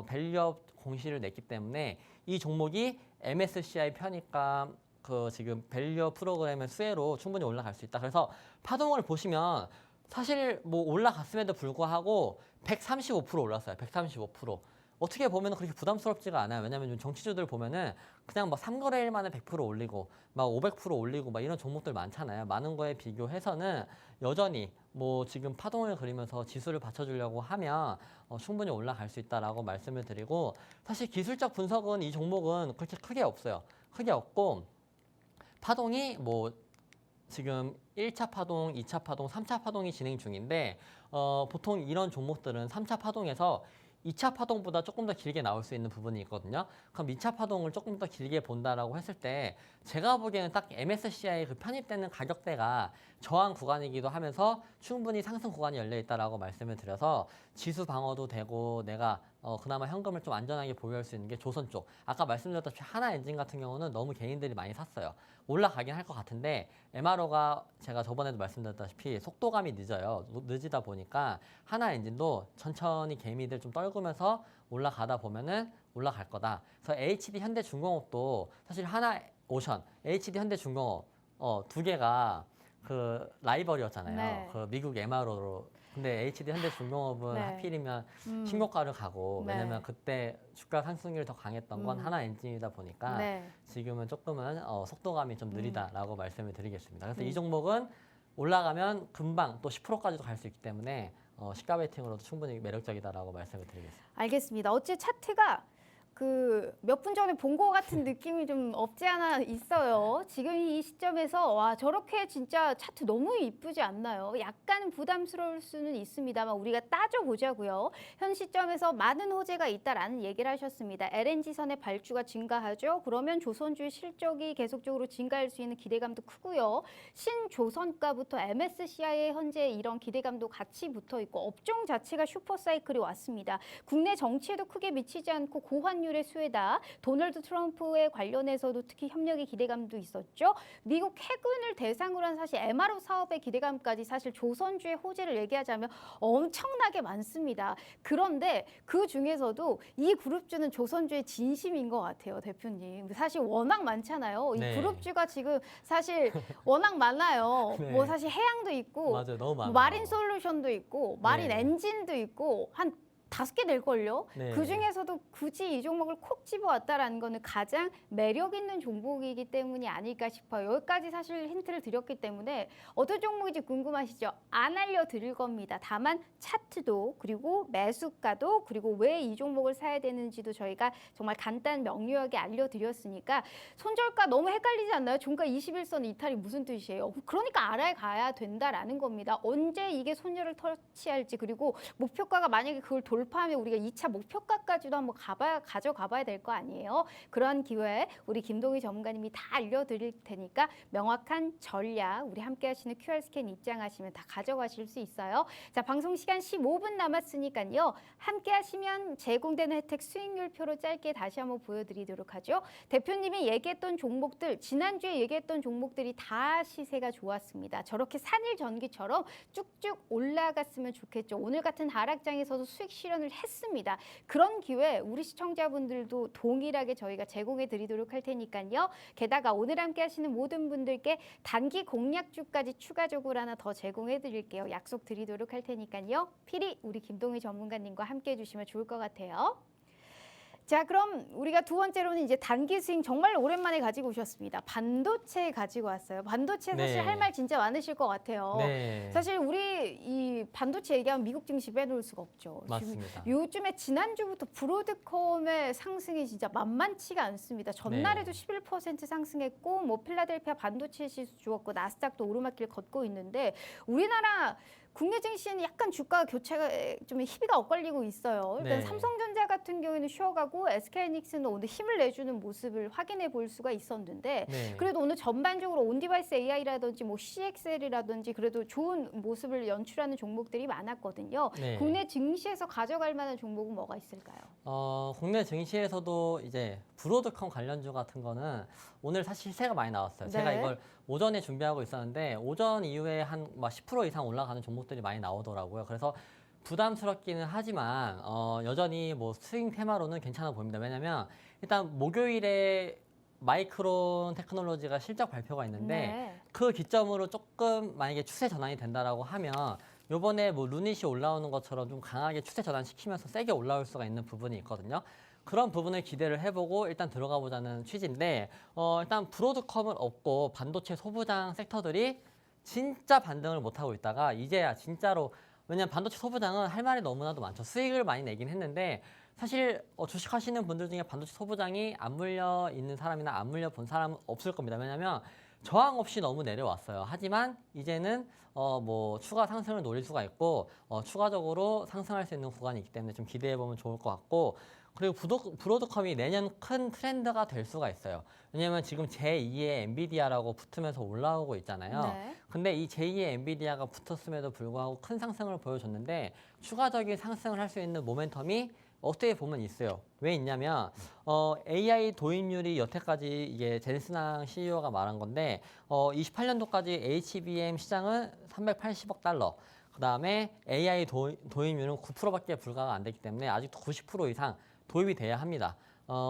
밸류업 공시를 냈기 때문에 이 종목이 MSCI 편입감 그 지금 밸류업 프로그램의 수혜로 충분히 올라갈 수 있다. 그래서 파동을 보시면 사실 뭐 올라갔음에도 불구하고 135% 올랐어요. 135%. 어떻게 보면 그렇게 부담스럽지가 않아요. 왜냐하면 좀 정치주들 보면은 그냥 막 3거래일 만에 100% 올리고 막 500% 올리고 막 이런 종목들 많잖아요. 많은 거에 비교해서는 여전히 뭐 지금 파동을 그리면서 지수를 받쳐주려고 하면 충분히 올라갈 수 있다라고 말씀을 드리고 사실 기술적 분석은 이 종목은 그렇게 크게 없어요. 크게 없고 파동이 뭐 지금 1차 파동, 2차 파동, 3차 파동이 진행 중인데 보통 이런 종목들은 3차 파동에서 2차 파동보다 조금 더 길게 나올 수 있는 부분이 있거든요. 그럼 2차 파동을 조금 더 길게 본다라고 했을 때 제가 보기에는 딱 MSCI 그 편입되는 가격대가 저항 구간이기도 하면서 충분히 상승 구간이 열려 있다라고 말씀을 드려서 지수 방어도 되고 내가 그나마 현금을 좀 안전하게 보유할 수 있는 게 조선 쪽. 아까 말씀드렸다시피 하나엔진 같은 경우는 너무 개인들이 많이 샀어요. 올라가긴 할 것 같은데 MRO가 제가 저번에도 말씀드렸다시피 속도감이 늦어요. 늦이다 보니까 하나엔진도 천천히 개미들 좀 떨구면서 올라가다 보면은 올라갈 거다. 그래서 HD 현대중공업도 사실 하나오션, HD 현대중공업 두 개가 그 라이벌이었잖아요. 네. 그 미국 MRO로. 근데 HD 현대중공업은 네. 하필이면 신고가를 가고 네. 왜냐면 그때 주가 상승률이 더 강했던 건 하나 엔진이다 보니까 네. 지금은 조금은 속도감이 좀 느리다라고 말씀을 드리겠습니다. 그래서 음. 이 종목은 올라가면 금방 또 10%까지도 갈 수 있기 때문에 시가 베이팅으로도 충분히 매력적이다라고 말씀을 드리겠습니다. 알겠습니다. 어째 차트가 그 몇 분 전에 본 것 같은 느낌이 좀 없지 않아 있어요. 지금 이 시점에서 와 저렇게 진짜 차트 너무 이쁘지 않나요? 약간 부담스러울 수는 있습니다만 우리가 따져보자고요. 현 시점에서 많은 호재가 있다라는 얘기를 하셨습니다. LNG선의 발주가 증가하죠. 그러면 조선주의 실적이 계속적으로 증가할 수 있는 기대감도 크고요. 신조선가부터 MSCI에 현재 이런 기대감도 같이 붙어 있고 업종 자체가 슈퍼사이클이 왔습니다. 국내 정치에도 크게 미치지 않고 고환율의 수혜다. 도널드 트럼프에 관련해서도 특히 협력의 기대감도 있었죠. 미국 해군을 대상으로 한 사실 MRO 사업의 기대감까지 사실 조선주의 호재를 얘기하자면 엄청나게 많습니다. 그런데 그 중에서도 이 그룹주는 조선주의 진심인 것 같아요, 대표님. 사실 워낙 많잖아요. 이 네. 그룹주가 지금 사실 워낙 많아요. 네. 뭐 사실 해양도 있고 맞아요, 너무 많아요. 마린 솔루션도 있고 마린 네. 엔진도 있고 한 5개 될걸요? 네. 그중에서도 굳이 이 종목을 콕 집어왔다라는 거는 가장 매력 있는 종목이기 때문이 아닐까 싶어요. 여기까지 사실 힌트를 드렸기 때문에 어떤 종목인지 궁금하시죠? 안 알려드릴 겁니다. 다만 차트도 그리고 매수가도 그리고 왜 이 종목을 사야 되는지도 저희가 정말 간단 명료하게 알려드렸으니까 손절가 너무 헷갈리지 않나요? 종가 21선 이탈이 무슨 뜻이에요? 그러니까 알아가야 된다라는 겁니다. 언제 이게 손절을 터치할지 그리고 목표가가 만약에 그걸 돌파하면 우리가 2차 목표가까지도 한번 가져가봐야 될 거 아니에요. 그런 기회에 우리 김동희 전문가님이 다 알려드릴 테니까 명확한 전략 우리 함께 하시는 QR 스캔 입장하시면 다 가져가실 수 있어요. 자, 방송 시간 15분 남았으니까요. 함께 하시면 제공되는 혜택 수익률표로 짧게 다시 한번 보여드리도록 하죠. 대표님이 얘기했던 종목들, 지난주에 얘기했던 종목들이 다 시세가 좋았습니다. 저렇게 산일 전기처럼 쭉쭉 올라갔으면 좋겠죠. 오늘 같은 하락장에서도 수익 실현을 했습니다. 그런 기회 우리 시청자분들도 동일하게 저희가 제공해 드리도록 할 테니까요. 게다가 오늘 함께 하시는 모든 분들께 단기 공략주까지 추가적으로 하나 더 제공해 드릴게요. 약속 드리도록 할 테니까요. 필히 우리 김동희 전문가님과 함께 해 주시면 좋을 것 같아요. 자, 그럼 우리가 두 번째로는 이제 단기 스윙 정말 오랜만에 가지고 오셨습니다. 반도체 가지고 왔어요. 반도체 사실 네. 할 말 진짜 많으실 것 같아요. 네. 사실 우리 이 반도체 얘기하면 미국 증시 빼놓을 수가 없죠. 맞습니다. 지금 요즘에 지난주부터 브로드컴의 상승이 진짜 만만치가 않습니다. 전날에도 네. 11% 상승했고 뭐 필라델피아 반도체 지수 좋았고 나스닥도 오르막길 걷고 있는데 우리나라 국내 증시는 약간 주가 교체가 좀 희비가 엇갈리고 있어요. 일단 네. 삼성전자 같은 경우에는 쉬어가고 SK하이닉스는 오늘 힘을 내주는 모습을 확인해 볼 수가 있었는데 네. 그래도 오늘 전반적으로 온디바이스 AI라든지 뭐 CXL이라든지 그래도 좋은 모습을 연출하는 종목들이 많았거든요. 네. 국내 증시에서 가져갈 만한 종목은 뭐가 있을까요? 국내 증시에서도 이제 브로드컴 관련주 같은 거는 오늘 사실 시세가 많이 나왔어요. 제가 네. 이걸 오전에 준비하고 있었는데 오전 이후에 한 10% 이상 올라가는 종목들이 많이 나오더라고요. 그래서 부담스럽기는 하지만 여전히 뭐 스윙 테마로는 괜찮아 보입니다. 왜냐면 일단 목요일에 마이크론 테크놀로지가 실적 발표가 있는데 네. 그 기점으로 조금 만약에 추세 전환이 된다라고 하면 요번에 뭐 루닛이 올라오는 것처럼 좀 강하게 추세 전환시키면서 세게 올라올 수가 있는 부분이 있거든요. 그런 부분을 기대를 해보고 일단 들어가 보자는 취지인데 일단 브로드컴은 없고 반도체 소부장 섹터들이 진짜 반등을 못하고 있다가 이제야 진짜로 왜냐면 반도체 소부장은 할 말이 너무나도 많죠. 수익을 많이 내긴 했는데 사실 주식하시는 분들 중에 반도체 소부장이 안 물려 있는 사람이나 안 물려 본 사람은 없을 겁니다. 왜냐하면 저항 없이 너무 내려왔어요. 하지만 이제는 뭐 추가 상승을 노릴 수가 있고 추가적으로 상승할 수 있는 구간이 있기 때문에 좀 기대해 보면 좋을 것 같고 그리고 브로드컴이 내년 큰 트렌드가 될 수가 있어요. 왜냐하면 지금 제2의 엔비디아라고 붙으면서 올라오고 있잖아요. 네. 근데 이 제2의 엔비디아가 붙었음에도 불구하고 큰 상승을 보여줬는데 추가적인 상승을 할 수 있는 모멘텀이 어떻게 보면 있어요. 왜 있냐면 AI 도입률이 여태까지 이게 젠슨항 CEO가 말한 건데 28년도까지 HBM 시장은 380억 달러. 그다음에 AI 도입률은 9%밖에 불과가 안 되기 때문에 아직도 90% 이상 도입이 돼야 합니다.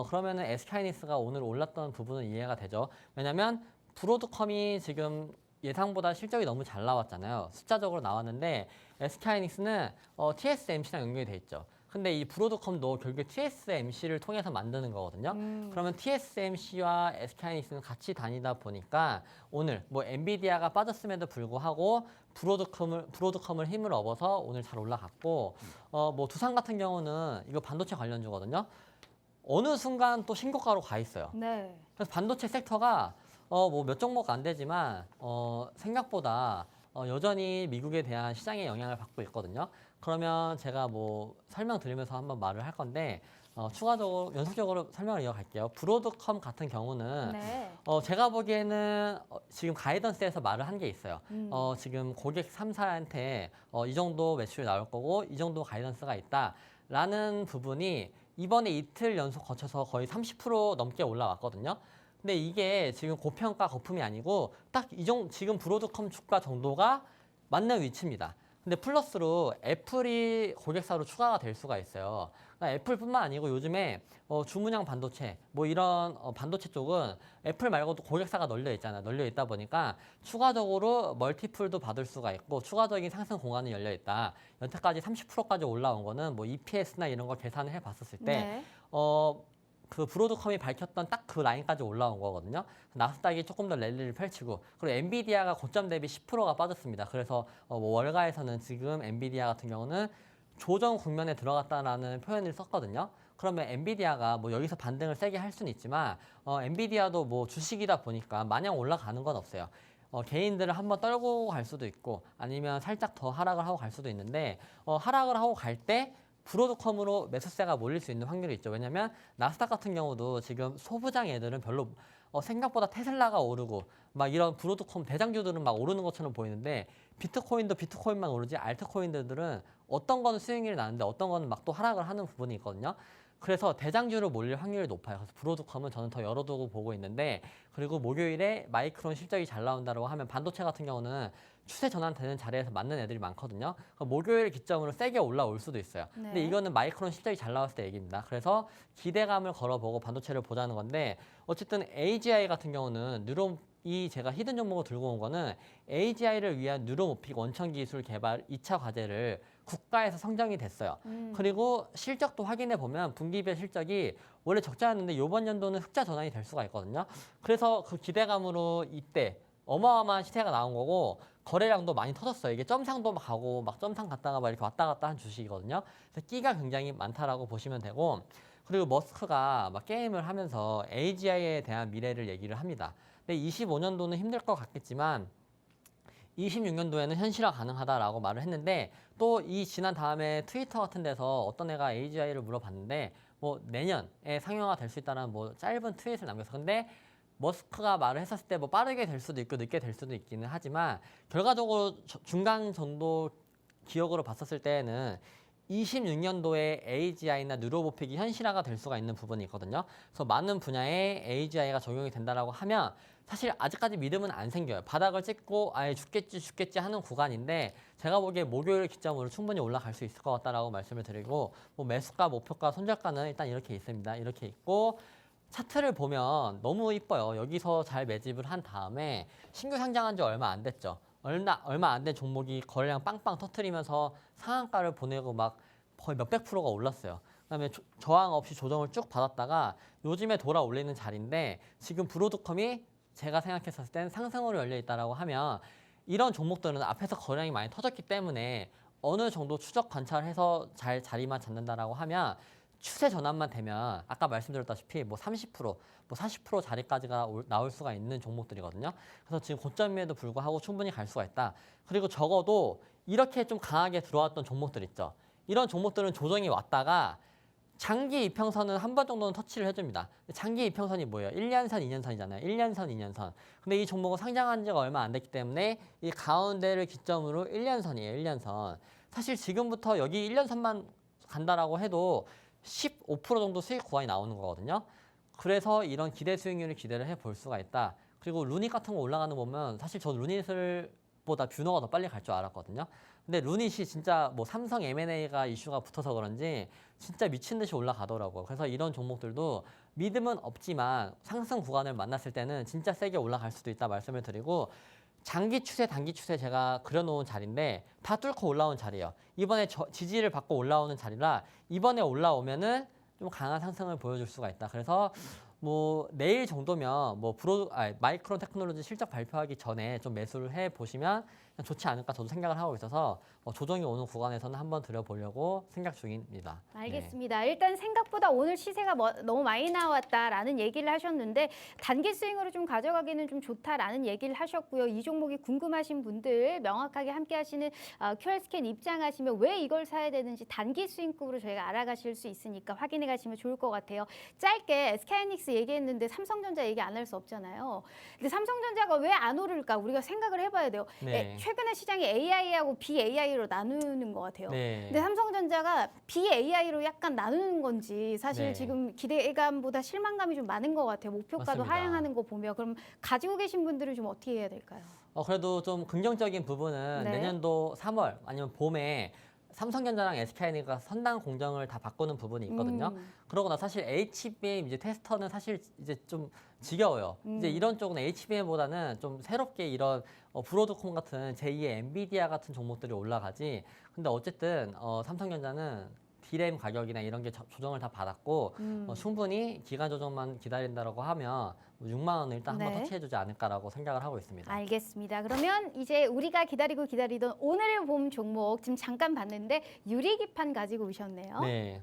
그러면은 SK하이닉스가 오늘 올랐던 부분은 이해가 되죠. 왜냐면 브로드컴이 지금 예상보다 실적이 너무 잘 나왔잖아요. 숫자적으로 나왔는데 SK하이닉스는 TSMC랑 연결이 돼 있죠. 근데 이 브로드컴도 결국에 TSMC를 통해서 만드는 거거든요. 그러면 TSMC와 SK하이닉스는 같이 다니다 보니까 오늘 뭐 엔비디아가 빠졌음에도 불구하고 브로드컴을 힘을 얻어서 오늘 잘 올라갔고 뭐 두산 같은 경우는 이거 반도체 관련주거든요. 어느 순간 또 신고가로 가 있어요. 네. 그래서 반도체 섹터가 뭐 몇 종목 안 되지만 생각보다 여전히 미국에 대한 시장의 영향을 받고 있거든요. 그러면 제가 뭐 설명드리면서 한번 말을 할 건데 추가적으로 연속적으로 설명을 이어갈게요. 브로드컴 같은 경우는 네. 제가 보기에는 지금 가이던스에서 말을 한 게 있어요. 지금 고객 3사한테 이 정도 매출이 나올 거고 이 정도 가이던스가 있다라는 부분이 이번에 이틀 연속 거쳐서 거의 30% 넘게 올라왔거든요. 근데 이게 지금 고평가 거품이 아니고 딱 지금 브로드컴 주가 정도가 맞는 위치입니다. 근데 플러스로 애플이 고객사로 추가가 될 수가 있어요. 그러니까 애플뿐만 아니고 요즘에 주문형 반도체 뭐 이런 반도체 쪽은 애플 말고도 고객사가 널려 있잖아요. 널려 있다 보니까 추가적으로 멀티플도 받을 수가 있고 추가적인 상승 공간이 열려 있다. 여태까지 30%까지 올라온 거는 뭐 EPS나 이런 걸 계산을 해봤었을 때 네. 그 브로드컴이 밝혔던 딱 그 라인까지 올라온 거거든요. 나스닥이 조금 더 랠리를 펼치고 그리고 엔비디아가 고점 대비 10%가 빠졌습니다. 그래서 뭐 월가에서는 지금 엔비디아 같은 경우는 조정 국면에 들어갔다라는 표현을 썼거든요. 그러면 엔비디아가 뭐 여기서 반등을 세게 할 수는 있지만 엔비디아도 뭐 주식이다 보니까 마냥 올라가는 건 없어요. 개인들을 한번 떨고 갈 수도 있고 아니면 살짝 더 하락을 하고 갈 수도 있는데 하락을 하고 갈 때 브로드컴으로 매수세가 몰릴 수 있는 확률이 있죠. 왜냐하면 나스닥 같은 경우도 지금 소부장 애들은 별로 생각보다 테슬라가 오르고 막 이런 브로드컴 대장주들은 막 오르는 것처럼 보이는데 비트코인도 비트코인만 오르지 알트코인들은 어떤 거는 수익률이 나는데 어떤 거는 막 또 하락을 하는 부분이 있거든요. 그래서 대장주로 몰릴 확률이 높아요. 그래서 브로드컴은 저는 더 열어두고 보고 있는데 그리고 목요일에 마이크론 실적이 잘 나온다고 하면 반도체 같은 경우는 추세 전환되는 자리에서 맞는 애들이 많거든요. 목요일 기점으로 세게 올라올 수도 있어요. 네. 근데 이거는 마이크론 실적이 잘 나왔을 때 얘기입니다. 그래서 기대감을 걸어보고 반도체를 보자는 건데 어쨌든 AGI 같은 경우는 이 제가 히든 종목을 들고 온 거는 AGI를 위한 뉴로모픽 원천 기술 개발 2차 과제를 국가에서 선정이 됐어요. 그리고 실적도 확인해 보면 분기별 실적이 원래 적자였는데 이번 연도는 흑자 전환이 될 수가 있거든요. 그래서 그 기대감으로 이때 어마어마한 시세가 나온 거고 거래량도 많이 터졌어요. 이게 점상도 막 가고 막 점상 갔다가 막 이렇게 왔다 갔다 한 주식이거든요. 그래서 끼가 굉장히 많다라고 보시면 되고 그리고 머스크가 막 게임을 하면서 AGI에 대한 미래를 얘기를 합니다. 근데 25년도는 힘들 것 같겠지만 26년도에는 현실화 가능하다라고 말을 했는데 또 이 지난 다음에 트위터 같은 데서 어떤 애가 AGI를 물어봤는데 뭐 내년에 상용화 될 수 있다는 뭐 짧은 트윗을 남겼어. 근데 머스크가 말을 했었을 때 뭐 빠르게 될 수도 있고 늦게 될 수도 있기는 하지만 결과적으로 중간 정도 기억으로 봤었을 때에는 26년도에 AGI나 뉴로모픽이 현실화가 될 수가 있는 부분이 있거든요. 그래서 많은 분야에 AGI가 적용이 된다라고 하면 사실 아직까지 믿음은 안 생겨요. 바닥을 찍고 아예 죽겠지 하는 구간인데 제가 보기에 목요일 기점으로 충분히 올라갈 수 있을 것 같다라고 말씀을 드리고 뭐 매수가, 목표가, 손절가는 일단 이렇게 있습니다. 이렇게 있고 차트를 보면 너무 이뻐요. 여기서 잘 매집을 한 다음에 신규 상장한 지 얼마 안 됐죠. 얼마 안 된 종목이 거래량 빵빵 터트리면서 상한가를 보내고 막 거의 몇백 프로가 올랐어요. 그다음에 저항 없이 조정을 쭉 받았다가 요즘에 돌아 올리는 자리인데 지금 브로드컴이 제가 생각했었을 땐 상승으로 열려 있다라고 하면 이런 종목들은 앞에서 거래량이 많이 터졌기 때문에 어느 정도 추적 관찰해서 잘 자리만 잡는다라고 하면 추세 전환만 되면 아까 말씀드렸다시피 뭐 30%, 뭐 40% 자리까지가 나올 수가 있는 종목들이거든요. 그래서 지금 고점임에도 불구하고 충분히 갈 수가 있다. 그리고 적어도 이렇게 좀 강하게 들어왔던 종목들 있죠. 이런 종목들은 조정이 왔다가 장기 이평선은 한 번 정도는 터치를 해줍니다. 장기 이평선이 뭐예요? 1년선, 2년선이잖아요. 1년선, 2년선. 근데 이 종목은 상장한 지가 얼마 안 됐기 때문에 이 가운데를 기점으로 1년선이에요. 1년선. 사실 지금부터 여기 1년선만 간다라고 해도 15% 정도 수익 구간이 나오는 거거든요. 그래서 이런 기대 수익률을 기대를 해볼 수가 있다. 그리고 루닛 같은 거 올라가는 거 보면 사실 저 루닛을 보다 뷰너가 더 빨리 갈 줄 알았거든요. 근데 루닛이 진짜 뭐 삼성 M&A가 이슈가 붙어서 그런지 진짜 미친 듯이 올라가더라고요. 그래서 이런 종목들도 믿음은 없지만 상승 구간을 만났을 때는 진짜 세게 올라갈 수도 있다 말씀을 드리고 장기 추세, 단기 추세 제가 그려놓은 자리인데 다 뚫고 올라온 자리예요. 이번에 지지를 받고 올라오는 자리라 이번에 올라오면은 좀 강한 상승을 보여줄 수가 있다. 그래서 뭐 내일 정도면 뭐 마이크론 테크놀로지 실적 발표하기 전에 좀 매수를 해 보시면 좋지 않을까 저도 생각을 하고 있어서 조정이 오는 구간에서는 한번 들여보려고 생각 중입니다. 알겠습니다. 일단 생각보다 오늘 시세가 너무 많이 나왔다라는 얘기를 하셨는데 단기 스윙으로 좀 가져가기는 좀 좋다라는 얘기를 하셨고요. 이 종목이 궁금하신 분들 명확하게 함께 하시는 QR 스캔 입장하시면 왜 이걸 사야 되는지 단기 스윙급으로 저희가 알아가실 수 있으니까 확인해 가시면 좋을 것 같아요. 짧게 스카이닉스 얘기했는데 삼성전자 얘기 안 할 수 없잖아요. 근데 삼성전자가 왜 안 오를까 우리가 생각을 해봐야 돼요. 네. 최근에 시장이 AI하고 BAI로 나누는 것 같아요. 네. 근데 삼성전자가 BAI로 약간 나누는 건지 사실 네. 지금 기대감보다 실망감이 좀 많은 것 같아요. 목표가도 맞습니다. 하향하는 거 보면 그럼 가지고 계신 분들은 좀 어떻게 해야 될까요? 그래도 좀 긍정적인 부분은 네. 내년도 3월 아니면 봄에 삼성전자랑 SK하이닉스가 선당 공정을 다 바꾸는 부분이 있거든요. 그러고 나 사실 HBM 이제 테스터는 사실 이제 좀 지겨워요. 이제 이런 쪽은 HBM보다는 좀 새롭게 이런 브로드콤 같은 제2의 엔비디아 같은 종목들이 올라가지. 근데 어쨌든 삼성전자는 D램 가격이나 이런 게 조정을 다 받았고 충분히 기간 조정만 기다린다라고 하면 6만 원을 일단 한번 네. 터치해주지 않을까라고 생각을 하고 있습니다. 알겠습니다. 그러면 이제 우리가 기다리던 오늘의 봄 종목 지금 잠깐 봤는데 유리기판 가지고 오셨네요. 네.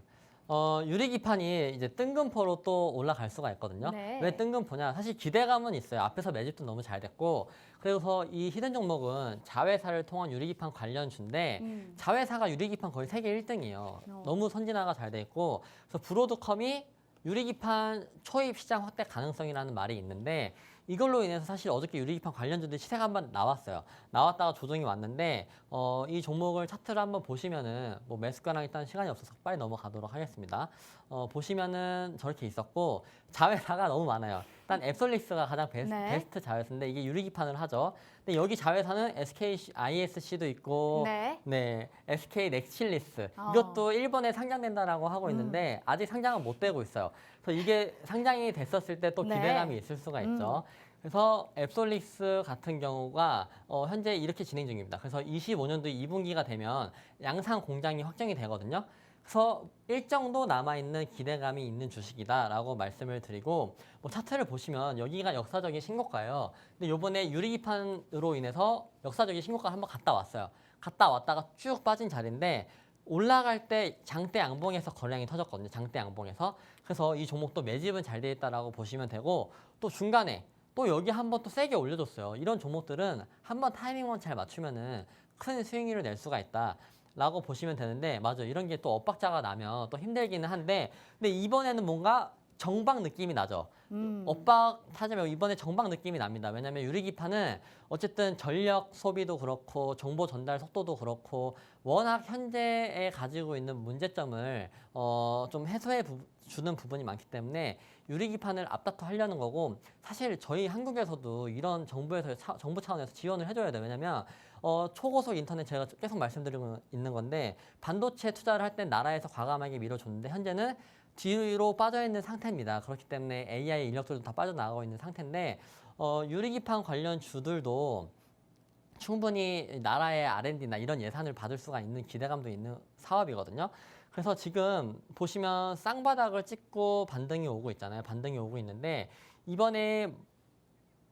유리기판이 이제 뜬금포로 또 올라갈 수가 있거든요. 네. 왜 뜬금포냐? 사실 기대감은 있어요. 앞에서 매집도 너무 잘 됐고, 그래서 이 히든 종목은 자회사를 통한 유리기판 관련주인데, 자회사가 유리기판 거의 세계 1등이에요. 너무 선진화가 잘 돼 있고, 그래서 브로드컴이 유리기판 초입 시장 확대 가능성이라는 말이 있는데 이걸로 인해서 사실 어저께 유리기판 관련주들 시세가 한번 나왔어요. 나왔다가 조정이 왔는데 이 종목을 차트를 한번 보시면은 뭐 매수가랑 일단 시간이 없어서 빨리 넘어가도록 하겠습니다. 보시면은 저렇게 있었고 자회사가 너무 많아요. 일단 앱솔릭스가 가장 네. 베스트 자회사인데 이게 유리기판을 하죠. 근데 여기 자회사는 SK ISC도 있고 네. SK 넥실리스 이것도 일본에 상장된다라고 하고 있는데 아직 상장은 못 되고 있어요. 그래서 이게 상장이 됐었을 때 또 네. 기대감이 있을 수가 있죠. 그래서 앱솔릭스 같은 경우가 현재 이렇게 진행 중입니다. 그래서 25년도 2분기가 되면 양산 공장이 확정이 되거든요. 그래서 일정도 남아있는 기대감이 있는 주식이다라고 말씀을 드리고, 뭐 차트를 보시면 여기가 역사적인 신고가예요. 근데 요번에 유리기판으로 인해서 역사적인 신고가를 한번 갔다 왔어요. 갔다 왔다가 쭉 빠진 자리인데, 올라갈 때 장대 양봉에서 거래량이 터졌거든요. 장대 양봉에서. 그래서 이 종목도 매집은 잘 돼 있다라고 보시면 되고, 또 중간에 또 여기 한번 또 세게 올려줬어요. 이런 종목들은 한번 타이밍만 잘 맞추면은 큰 수익률을 낼 수가 있다. 라고 보시면 되는데, 맞아, 이런 게 또 엇박자가 나면 또 힘들기는 한데, 근데 이번에는 뭔가 정박 느낌이 나죠. 엇박 타자면 이번에 정박 느낌이 납니다. 왜냐하면 유리기판은 어쨌든 전력 소비도 그렇고 정보 전달 속도도 그렇고 워낙 현재에 가지고 있는 문제점을 좀 해소해 주는 부분이 많기 때문에 유리기판을 앞다퉈 하려는 거고, 사실 저희 한국에서도 이런 정부 차원에서 지원을 해줘야 돼요. 왜냐면 초고속 인터넷 제가 계속 말씀드리고 있는 건데, 반도체 투자를 할 땐 나라에서 과감하게 밀어줬는데 현재는 뒤로 빠져 있는 상태입니다. 그렇기 때문에 AI 인력들도 다 빠져나가고 있는 상태인데, 유리기판 관련 주들도 충분히 나라의 R&D나 이런 예산을 받을 수가 있는 기대감도 있는 사업이거든요. 그래서 지금 보시면 쌍바닥을 찍고 반등이 오고 있잖아요. 반등이 오고 있는데, 이번에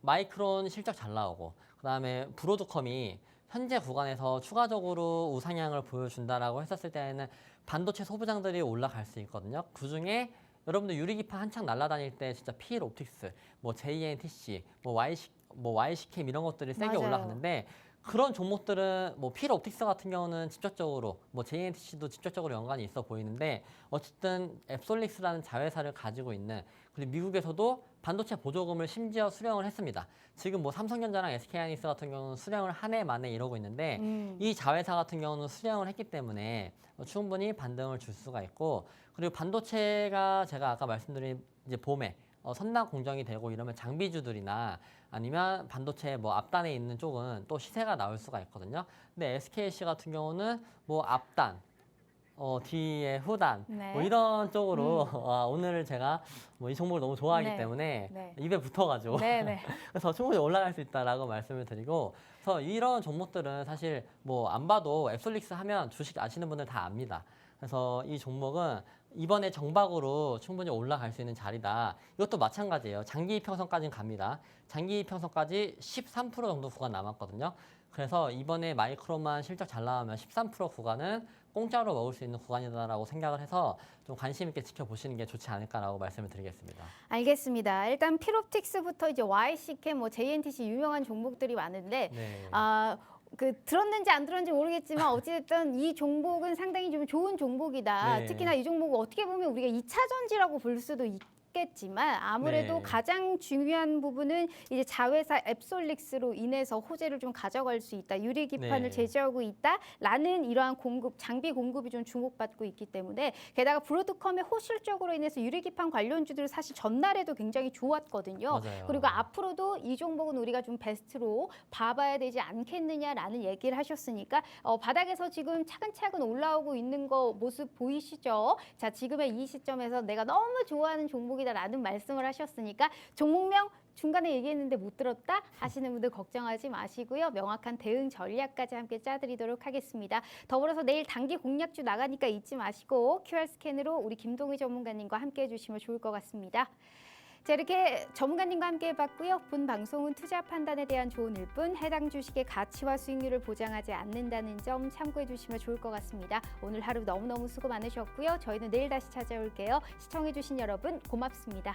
마이크론 실적 잘 나오고, 그다음에 브로드컴이 현재 구간에서 추가적으로 우상향을 보여준다라고 했었을 때에는 반도체 소부장들이 올라갈 수 있거든요. 그중에 여러분들 유리기판 한창 날아다닐 때 진짜 PL옵틱스, 뭐 JNTC, 뭐 YC캠 이런 것들이 세게 맞아요. 올라갔는데, 그런 종목들은 뭐 PL옵틱스 같은 경우는 직접적으로, 뭐 JNTC도 직접적으로 연관이 있어 보이는데, 어쨌든 앱솔릭스라는 자회사를 가지고 있는, 그리고 미국에서도 반도체 보조금을 심지어 수령을 했습니다. 지금 뭐 삼성전자랑 SK하이닉스 같은 경우는 수령을 한 해 만에 이러고 있는데, 이 자회사 같은 경우는 수령을 했기 때문에 충분히 반등을 줄 수가 있고, 그리고 반도체가 제가 아까 말씀드린 이제 봄에 선단 공정이 되고 이러면 장비주들이나 아니면 반도체 뭐 앞단에 있는 쪽은 또 시세가 나올 수가 있거든요. 근데 SKC 같은 경우는 뭐 앞단, 뒤에 후단, 네. 뭐 이런 쪽으로 오늘 제가 뭐 이 종목을 너무 좋아하기 네. 때문에 네. 입에 붙어가지고 네네. 그래서 충분히 올라갈 수 있다라고 말씀을 드리고, 그래서 이런 종목들은 사실 뭐 안 봐도 앱솔릭스 하면 주식 아시는 분들 다 압니다. 그래서 이 종목은 이번에 정박으로 충분히 올라갈 수 있는 자리다. 이것도 마찬가지예요. 장기 이평선까지는 갑니다. 장기 이평선까지 13% 정도 구간 남았거든요. 그래서 이번에 마이크로만 실적 잘 나오면 13% 구간은 공짜로 먹을 수 있는 구간이다라고 생각을 해서 좀 관심 있게 지켜보시는 게 좋지 않을까라고 말씀을 드리겠습니다. 알겠습니다. 일단 필옵틱스부터 이제 YC캠, 뭐 JNTC 유명한 종목들이 많은데, 네. 들었는지 안 들었는지 모르겠지만 어찌됐든 이 종목은 상당히 좀 좋은 종목이다. 네. 특히나 이 종목은 어떻게 보면 우리가 2차 전지라고 볼 수도 있겠지만 아무래도 네. 가장 중요한 부분은 이제 자회사 앱솔릭스로 인해서 호재를 좀 가져갈 수 있다. 유리기판을 네. 제조하고 있다라는 이러한 공급, 장비 공급이 좀 주목받고 있기 때문에, 게다가 브로드컴의 호실적으로 인해서 유리기판 관련주들 사실 전날에도 굉장히 좋았거든요. 맞아요. 그리고 앞으로도 이 종목은 우리가 좀 베스트로 봐봐야 되지 않겠느냐라는 얘기를 하셨으니까 바닥에서 지금 차근차근 올라오고 있는 거 모습 보이시죠? 자, 지금의 이 시점에서 내가 너무 좋아하는 종목이다라는 말씀을 하셨으니까 종목명 중간에 얘기했는데 못 들었다 하시는 분들 걱정하지 마시고요. 명확한 대응 전략까지 함께 짜드리도록 하겠습니다. 더불어서 내일 단기 공략주 나가니까 잊지 마시고 QR 스캔으로 우리 김동희 전문가님과 함께 해주시면 좋을 것 같습니다. 자, 이렇게 전문가님과 함께 해봤고요. 본 방송은 투자 판단에 대한 조언일 뿐 해당 주식의 가치와 수익률을 보장하지 않는다는 점 참고해 주시면 좋을 것 같습니다. 오늘 하루 너무너무 수고 많으셨고요. 저희는 내일 다시 찾아올게요. 시청해 주신 여러분 고맙습니다.